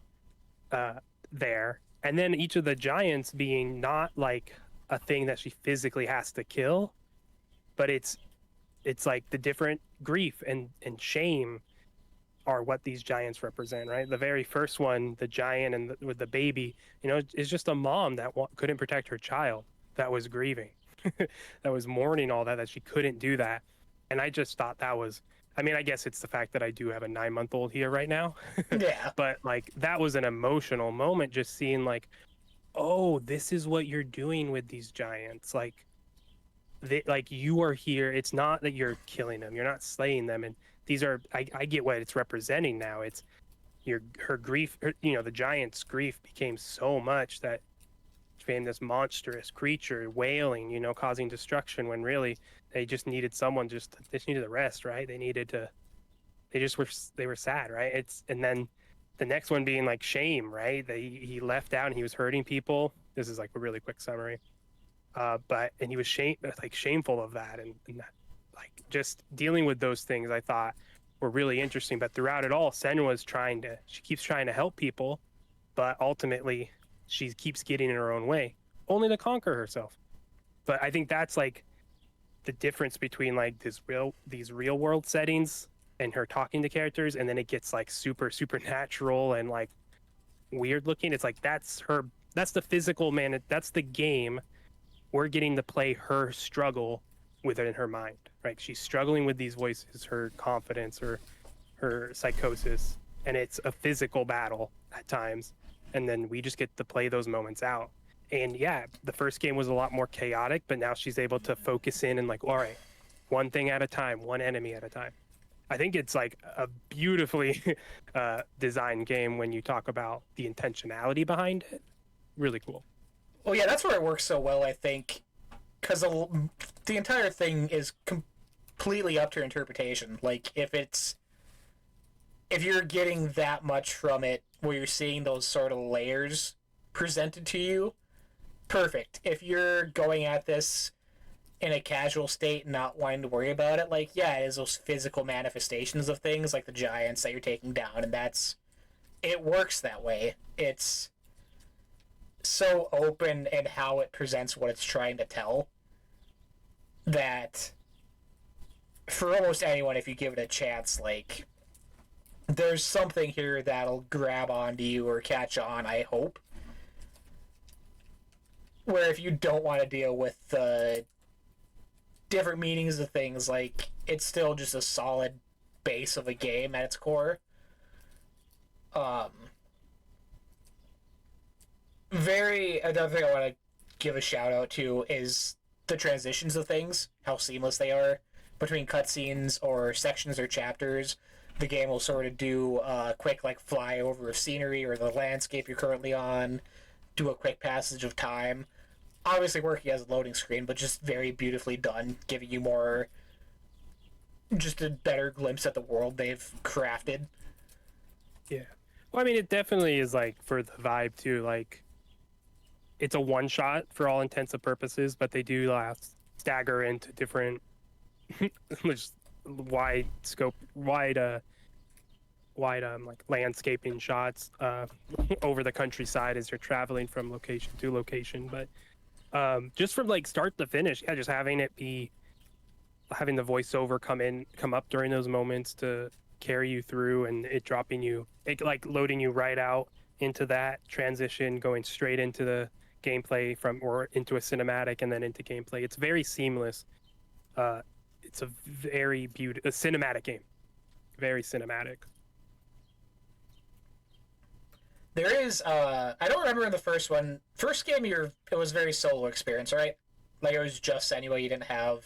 there. And then each of the giants being not like a thing that she physically has to kill, but it's like the different grief and shame are what these giants represent, right? The very first one, the giant and with the baby, you know, is just a mom that couldn't protect her child, that was grieving, that was mourning all that she couldn't do that. And I just thought that was, I mean, I guess it's the fact that I do have a 9-month-old here right now. Yeah. But like, that was an emotional moment, just seeing like, oh, this is what you're doing with these giants. Like, like you are here. It's not that you're killing them. You're not slaying them. And these are, I get what it's representing now. It's her grief, you know, the giant's grief became so much that she became this monstrous creature wailing, you know, causing destruction when really they just needed someone, they just needed a rest, right? They were sad, right? And then the next one being like shame, right? He left out and he was hurting people. This is like a really quick summary. And he was shameful of that. And that, like, just dealing with those things I thought were really interesting. But throughout it all, Senua's she keeps trying to help people, but ultimately she keeps getting in her own way, only to conquer herself. But I think that's like the difference between like these real world settings and her talking to characters, and then it gets like supernatural and like weird looking. It's like that's the physical man, that's the game. We're getting to play her struggle with it in her mind, right? She's struggling with these voices, her confidence, or her psychosis, and it's a physical battle at times. And then we just get to play those moments out. And yeah, the first game was a lot more chaotic, but now she's able to focus in and like, all right, one thing at a time, one enemy at a time. I think it's like a beautifully designed game when you talk about the intentionality behind it. Really cool. Well, yeah, that's where it works so well, I think, because the entire thing is completely up to interpretation. Like, if you're getting that much from it, where you're seeing those sort of layers presented to you, perfect. If you're going at this in a casual state and not wanting to worry about it, like, yeah, it is those physical manifestations of things, like the giants that you're taking down, and it works that way. It's so open in how it presents what it's trying to tell that for almost anyone, if you give it a chance, like, there's something here that'll grab onto you or catch on, I hope. Where if you don't want to deal with the different meanings of things, like, it's still just a solid base of a game at its core. Another thing I want to give a shout out to is the transitions of things, how seamless they are between cutscenes or sections or chapters. The game will sort of do a quick like fly over of scenery or the landscape you're currently on, do a quick passage of time. Obviously working as a loading screen, but just very beautifully done, giving you just a better glimpse at the world they've crafted. Yeah. Well, I mean, it definitely is like for the vibe too, like it's a one shot for all intents and purposes, but they do stagger into different just wide scope, wide like landscaping shots over the countryside as you're traveling from location to location. But just from like start to finish, yeah, just having the voiceover come up during those moments to carry you through, and it like loading you right out into that transition, going straight into the gameplay or into a cinematic and then into gameplay. It's very seamless. It's a very beautiful cinematic game, very cinematic. There is I don't remember in the first game it was very solo experience, right? Like it was just Senua, you didn't have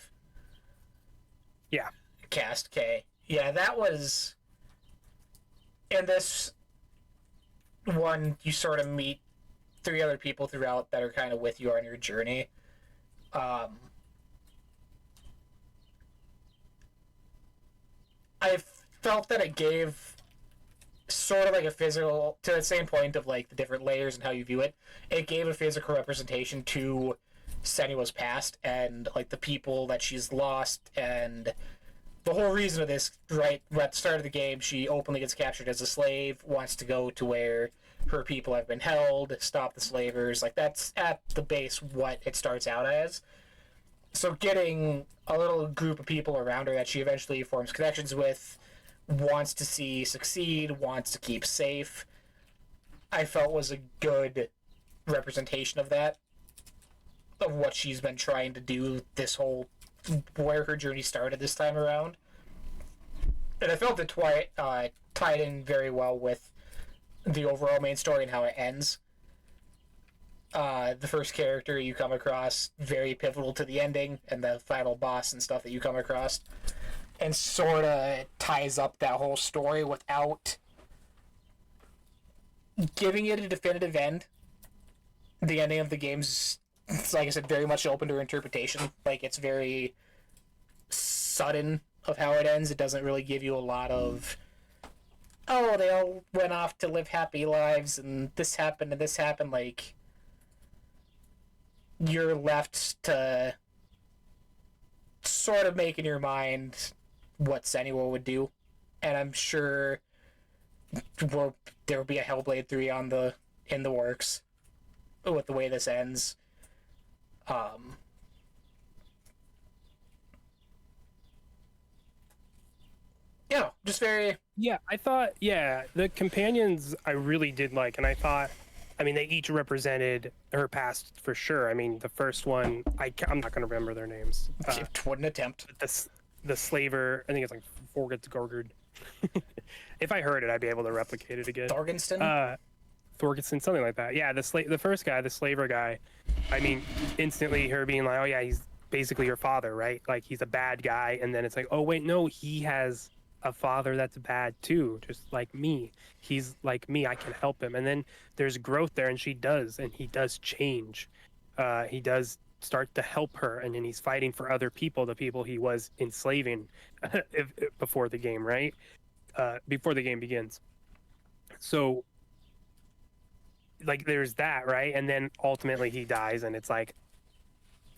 yeah cast K. Yeah, that was in this one, you sort of meet three other people throughout that are kind of with you on your journey. Um, I felt that it gave sort of like a physical, to the same point of like the different layers and how you view it, it gave a physical representation to Senua's past and like the people that she's lost, and the whole reason of this, right at the start of the game, she openly gets captured as a slave, wants to go to where her people have been held, stop the slavers. Like, that's at the base what it starts out as. So getting a little group of people around her that she eventually forms connections with, wants to see succeed, wants to keep safe, I felt was a good representation of that, of what she's been trying to do this whole, where her journey started this time around. And I felt it tied in very well with the overall main story and how it ends. The first character you come across, very pivotal to the ending and the final boss and stuff that you come across, and sort of ties up that whole story without giving it a definitive end. The ending of the game's, like I said, very much open to interpretation. Like, it's very sudden of how it ends. It doesn't really give you a lot of, oh, they all went off to live happy lives and this happened and this happened. Like, you're left to sort of make in your mind what Senua would do. And I'm sure there will be a Hellblade 3 in the works with the way this ends. Yeah, just very... Yeah, I thought, yeah, the companions I really did like, and I thought, I mean, they each represented her past for sure. I mean, the first one, I'm not going to remember their names. Wouldn't attempt. The slaver, I think it's like Gorgard. If I heard it, I'd be able to replicate it again. Thorgenston? Thorgenston, something like that. Yeah, the first guy, the slaver guy, I mean, instantly her being like, oh yeah, he's basically your father, right? Like, he's a bad guy, and then it's like, oh wait, no, he has a father that's bad too, just like me. He's like me, I can help him. And then there's growth there, and she does, and he does change. He does start to help her, and then he's fighting for other people, the people he was enslaving before the game, right? Before the game begins. So, like, there's that, right? And then ultimately he dies, and it's like,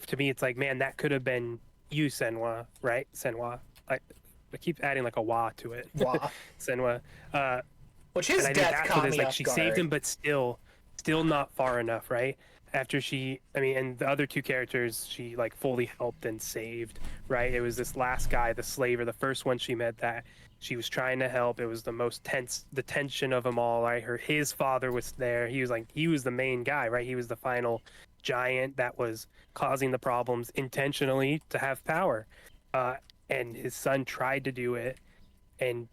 to me, it's like, man, that could have been you, Senua, right? Senua. I keep adding like a wa to it. Wa. Senua. Which his death caught me like off she guard. saved him, but still not far enough, right? After and the other two characters she like fully helped and saved, right? It was this last guy, the slaver, the first one she met that she was trying to help. It was the most tense, the tension of them all, right? His father was there. He was the main guy, right? He was the final giant that was causing the problems intentionally to have power. And his son tried to do it, and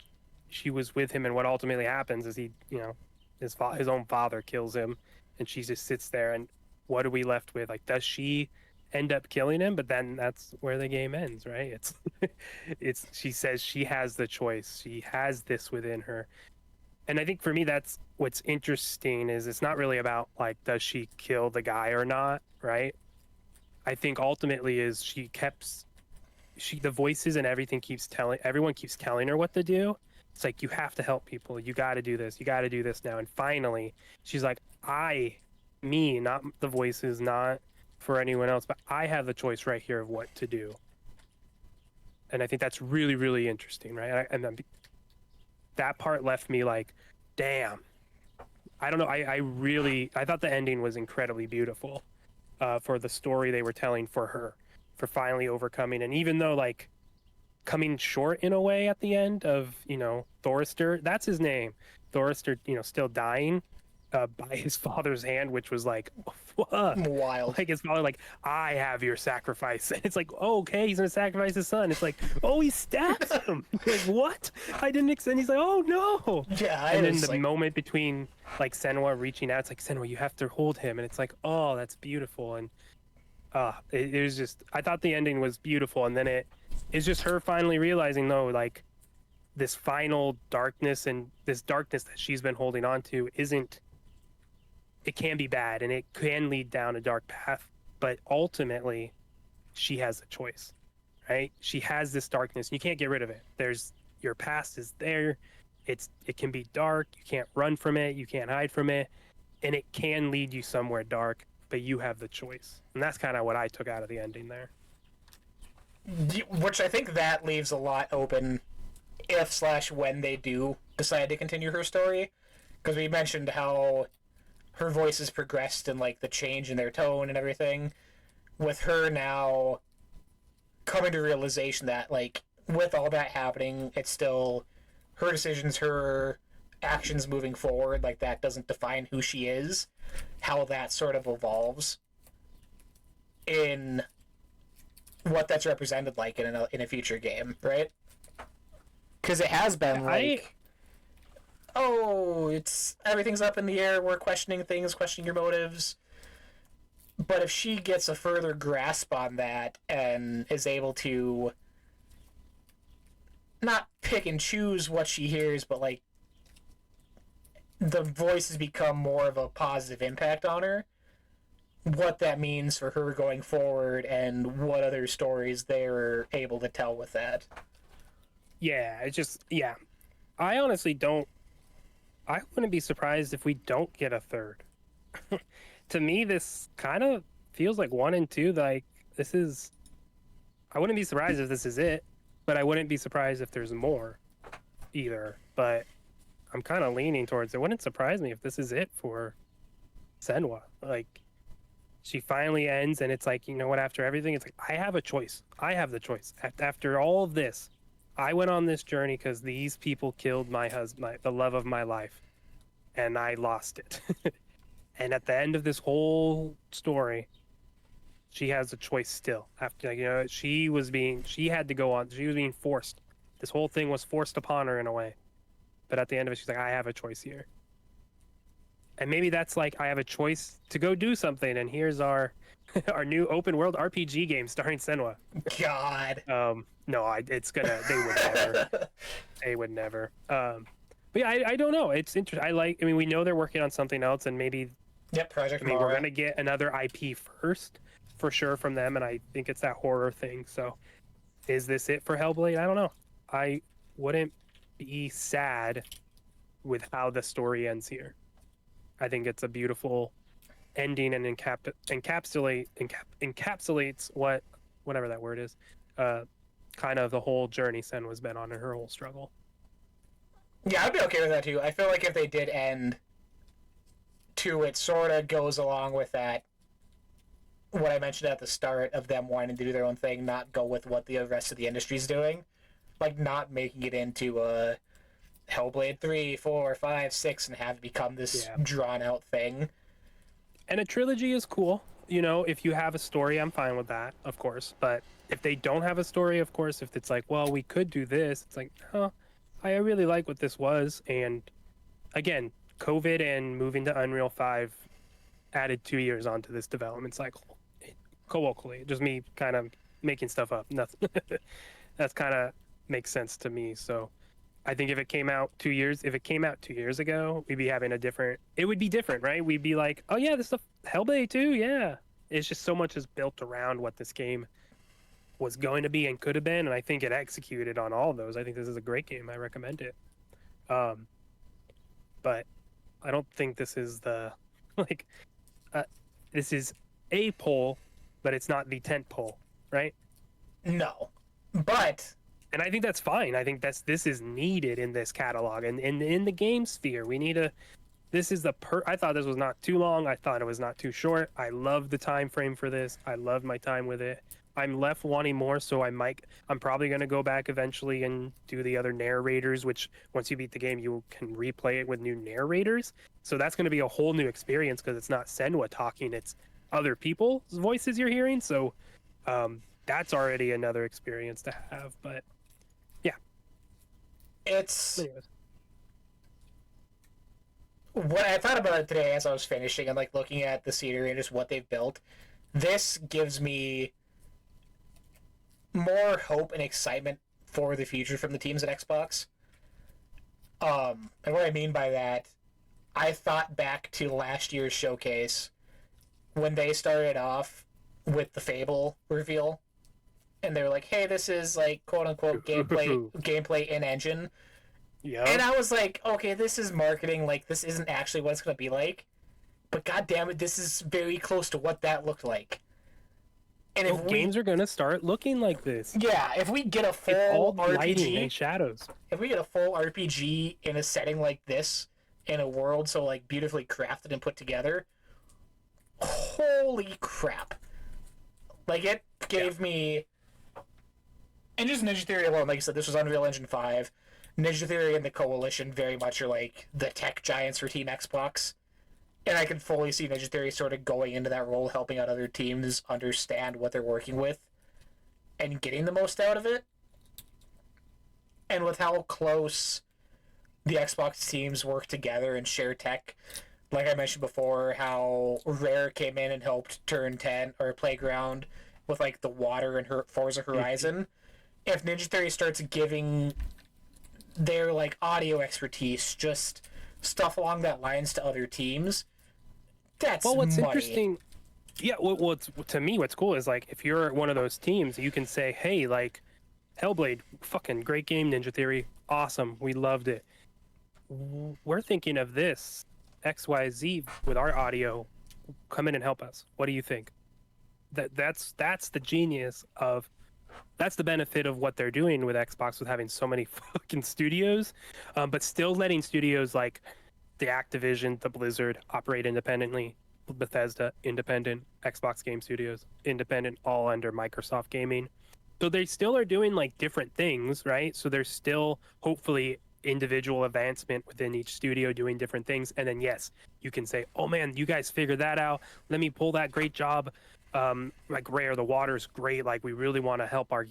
she was with him. And what ultimately happens is his own father kills him, and she just sits there. And what are we left with? Like, does she end up killing him? But then that's where the game ends, right? She says she has the choice. She has this within her. And I think for me, that's what's interesting is it's not really about like, does she kill the guy or not, right? I think ultimately is the voices and everything everyone keeps telling her what to do. It's like, you have to help people. You got to do this. You got to do this now. And finally, she's like, me, not the voices, not for anyone else, but I have the choice right here of what to do. And I think that's really, really interesting, right? And then that part left me like, damn. I don't know. I thought the ending was incredibly beautiful for the story they were telling for her, for finally overcoming. And even though like coming short in a way at the end of, Thorister, that's his name, Thorister, still dying by his father's hand, which was like, wild. Like, his father, like, I have your sacrifice. And it's like, oh, okay, he's gonna sacrifice his son. It's like, oh, he stabs him. Like, what? I didn't and he's like, oh no. Yeah. And then the moment between like Senua reaching out, it's like, Senua, you have to hold him. And it's like, oh, that's beautiful. And it was just, I thought the ending was beautiful. And then it's just her finally realizing, though, like, this final darkness, and this darkness that she's been holding on to isn't, it can be bad and it can lead down a dark path, but ultimately she has a choice, right? She has this darkness. You can't get rid of it. There's, your past is there. It can be dark. You can't run from it. You can't hide from it. And it can lead you somewhere dark, but you have the choice. And that's kind of what I took out of the ending there. Which I think that leaves a lot open if/when they do decide to continue her story. Because we mentioned how her voice has progressed and, like, the change in their tone and everything. With her now coming to realization that, like, with all that happening, it's still her decisions, her actions moving forward, like, that doesn't define who she is, how that sort of evolves in what that's represented like in a future game, right? Because it has been like, oh, it's everything's up in the air, we're questioning things, questioning your motives. But if she gets a further grasp on that and is able to not pick and choose what she hears, but, like, the voices become more of a positive impact on her, what that means for her going forward and what other stories they're able to tell with that. Yeah, it's just, yeah. I honestly don't, I wouldn't be surprised if we don't get a third. To me, this kind of feels like 1 and 2, like, this is, I wouldn't be surprised if this is it, but I wouldn't be surprised if there's more either. But I'm kind of leaning towards it. Wouldn't surprise me if this is it for Senwa. Like, she finally ends, and it's like, you know what, after everything, it's like, I have a choice. I have the choice. After all of this, I went on this journey because these people killed my husband, the love of my life, and I lost it. And at the end of this whole story, she has a choice still. After, you know, she had to go on. She was being forced. This whole thing was forced upon her in a way. But at the end of it, she's like, I have a choice here. And maybe that's like, I have a choice to go do something. And here's our our new open world RPG game starring Senwa. God. No, it's gonna. They would never. They would never. But yeah, I don't know. It's interesting. I mean, we know they're working on something else, and maybe. Yep, Project I mean, Mara. we're gonna get another IP first, for sure, from them, and I think it's that horror thing. So, is this it for Hellblade? I don't know. I wouldn't be sad with how the story ends here. I think it's a beautiful ending and encapsulates whatever that word is, kind of the whole journey Senwa's been on in her whole struggle. Yeah, I'd be okay with that too. I feel like if they did end to it, sort of goes along with that, what I mentioned at the start of them wanting to do their own thing, not go with what the rest of the industry's doing. Like, not making it into a Hellblade 3, 4, 5, 6 and have it become this drawn-out thing. And a trilogy is cool. You know, if you have a story, I'm fine with that, of course. But if they don't have a story, of course, if it's like, well, we could do this, it's like, huh, I really like what this was. And again, COVID and moving to Unreal 5 added 2 years onto this development cycle. Colloquially, just me kind of making stuff up. Nothing. That's kind of makes sense to me. So I think if it came out 2 years ago, we'd be having it would be different, right? We'd be like, oh yeah, this stuff, Hellblade 2, yeah. It's just so much is built around what this game was going to be and could have been, and I think it executed on all of those. I think this is a great game. I recommend it. But I don't think this is the, like, this is a poll, but it's not the tent pole, right? No. But... And I think that's fine. I think this is needed in this catalog and in the game sphere. We need a. This is I thought this was not too long. I thought it was not too short. I love the time frame for this. I loved my time with it. I'm left wanting more, so I'm probably gonna go back eventually and do the other narrators. Which once you beat the game, you can replay it with new narrators. So that's gonna be a whole new experience because it's not Senwa talking; it's other people's voices you're hearing. So that's already another experience to have. But it's what I thought about it today as I was finishing and, like, looking at the scenery and just what they've built. This gives me more hope and excitement for the future from the teams at Xbox. And what I mean by that, I thought back to last year's showcase when they started off with the Fable reveal, and they were like, "Hey, this is like quote unquote gameplay in engine," and Yeah. I was like, "Okay, this is marketing. Like, this isn't actually what it's gonna be like." But god damn it, this is very close to what that looked like. And Oh, if we, games are gonna start looking like this. yeah, if we get a It's full all lighting RPG, and shadows. if we get a full RPG in a setting like this, in a world so like beautifully crafted and put together, holy crap! Like it gave me, and just Ninja Theory alone. Like I said, this was Unreal Engine 5. Ninja Theory and the Coalition very much are like the tech giants for Team Xbox. And I can fully see Ninja Theory sort of going into that role, helping out other teams understand what they're working with and getting the most out of it. And with how close the Xbox teams work together and share tech, like I mentioned before, how Rare came in and helped turn 10 or Playground with like the water and Forza Horizon. If Ninja Theory starts giving their like audio expertise, just stuff along that lines to other teams, that's Well, what's money. interesting, yeah, to me, what's cool is like if you're one of those teams, you can say, hey, like Hellblade, fucking great game, Ninja Theory, awesome, we loved it. We're thinking of this XYZ with our audio. Come in and help us. What do you think? That's the genius of that's the benefit of what they're doing with Xbox with having so many fucking studios, but still letting studios like the Activision, the Blizzard operate independently, Bethesda independent, Xbox Game Studios independent, all under Microsoft Gaming. So they still are doing like different things, right? So there's still hopefully individual advancement within each studio doing different things. And then yes, you can say, oh man, you guys figured that out. Let me pull that great job. Like Rare, the water's great. Like we really want to help our,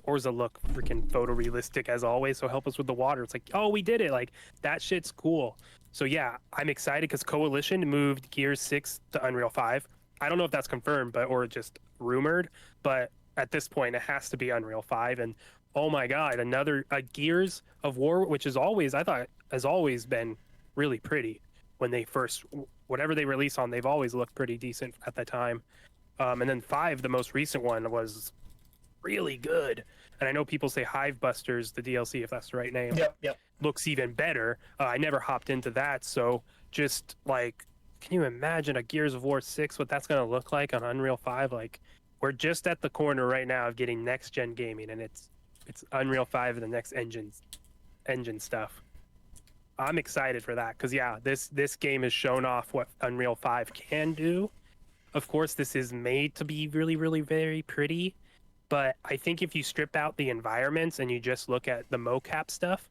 Forza look freaking photorealistic as always. So help us with the water. It's like, oh, we did it. Like that shit's cool. So yeah, I'm excited because Coalition moved Gears 6 to Unreal 5. I don't know if that's confirmed, or just rumored, but at this point it has to be Unreal 5. And oh my god, another Gears of War, which is always, I thought, has always been really pretty. When they first, whatever they release on, they've always looked pretty decent at the time. And then 5, the most recent one, was really good. And I know people say Hive Busters, the DLC, if that's the right name, Yep. looks even better. I never hopped into that, so just like, can you imagine a Gears of War 6, what that's going to look like on Unreal 5? Like, we're just at the corner right now of getting next gen gaming, and it's Unreal 5 and the next engine stuff. I'm excited for that because yeah, this game has shown off what Unreal 5 can do. Of course, this is made to be really, really very pretty, but I think if you strip out the environments and you just look at the mocap stuff,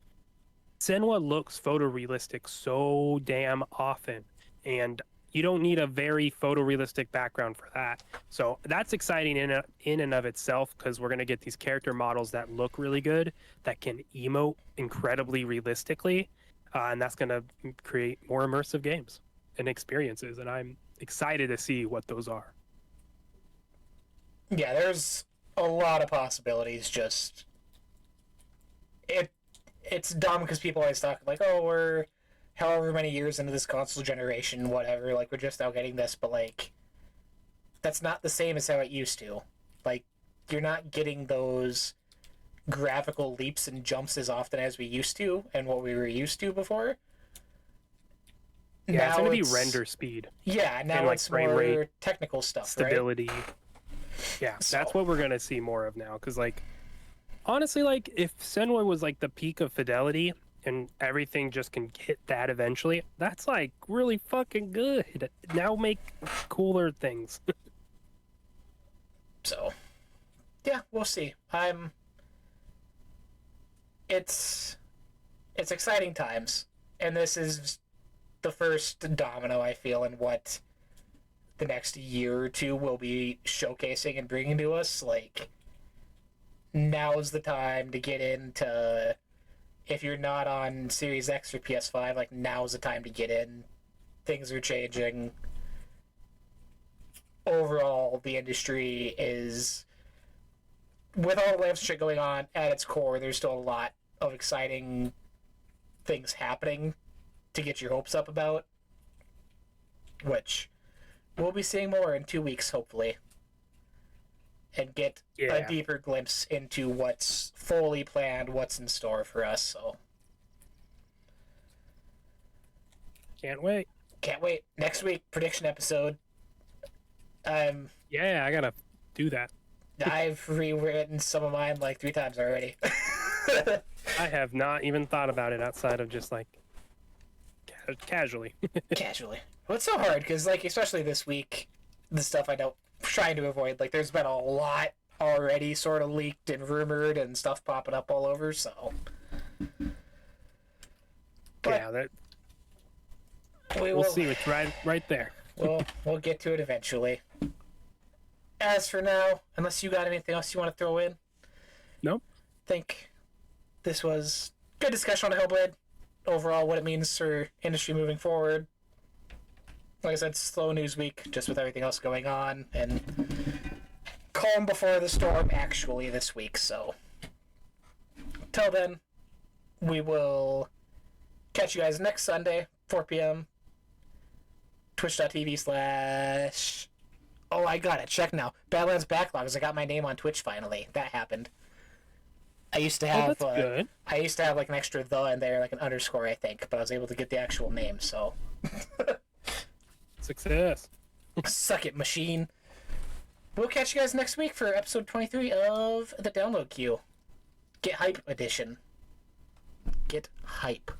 Senua looks photorealistic so damn often, and you don't need a very photorealistic background for that. So that's exciting in and of itself because we're going to get these character models that look really good, that can emote incredibly realistically, and that's going to create more immersive games and experiences, and I'm excited to see what those are. Yeah, there's a lot of possibilities. Just it's dumb because people always talk like, oh, we're however many years into this console generation, whatever. Like we're just now getting this, but like that's not the same as how it used to. Like you're not getting those graphical leaps and jumps as often as we used to, and what we were used to before. Yeah, now it's going to be render speed. Yeah, now like it's frame more rate, technical stuff, stability. Right? Yeah, So, that's what we're going to see more of now. Because, like, honestly, like, if Senua was, like, the peak of fidelity and everything just can hit that eventually, that's, like, really fucking good. Now make cooler things. So, yeah, we'll see. It's exciting times, and this is the first domino, I feel, in what the next year or two will be showcasing and bringing to us. Like, now's the time to get into, if you're not on Series X or PS5, like, now's the time to get in. Things are changing. Overall, the industry is, with all the lamps shit going on, at its core, there's still a lot of exciting things happening to get your hopes up about, which we'll be seeing more in 2 weeks, hopefully, and get a deeper glimpse into what's fully planned, what's in store for us. So Can't wait. can't wait. Next week, prediction episode. Yeah, I gotta do that. I've rewritten some of mine like 3 times already. I have not even thought about it outside of just like casually. Casually. Well, it's so hard because, like, especially this week, the stuff I don't trying to avoid. Like, there's been a lot already sort of leaked and rumored and stuff popping up all over. So, but Yeah, that we'll we'll see. It's right there. we'll get to it eventually. As for now, unless you got anything else you want to throw in, Nope. think this was good discussion on Hellblade. Overall, what it means for industry moving forward. Like I said, slow news week, just with everything else going on, and calm before the storm actually this week. So, till then, we will catch you guys next Sunday, 4 p.m. Twitch.tv/ Oh, I got it. Check now. Badlands Backlogs. I got my name on Twitch finally. That happened. I used to have that's good. I used to have like an extra the in there, like an underscore, I think, but I was able to get the actual name. So Success. suck it, machine. We'll catch you guys next week for episode 23 of the Download Queue. Get Hype Edition. Get Hype.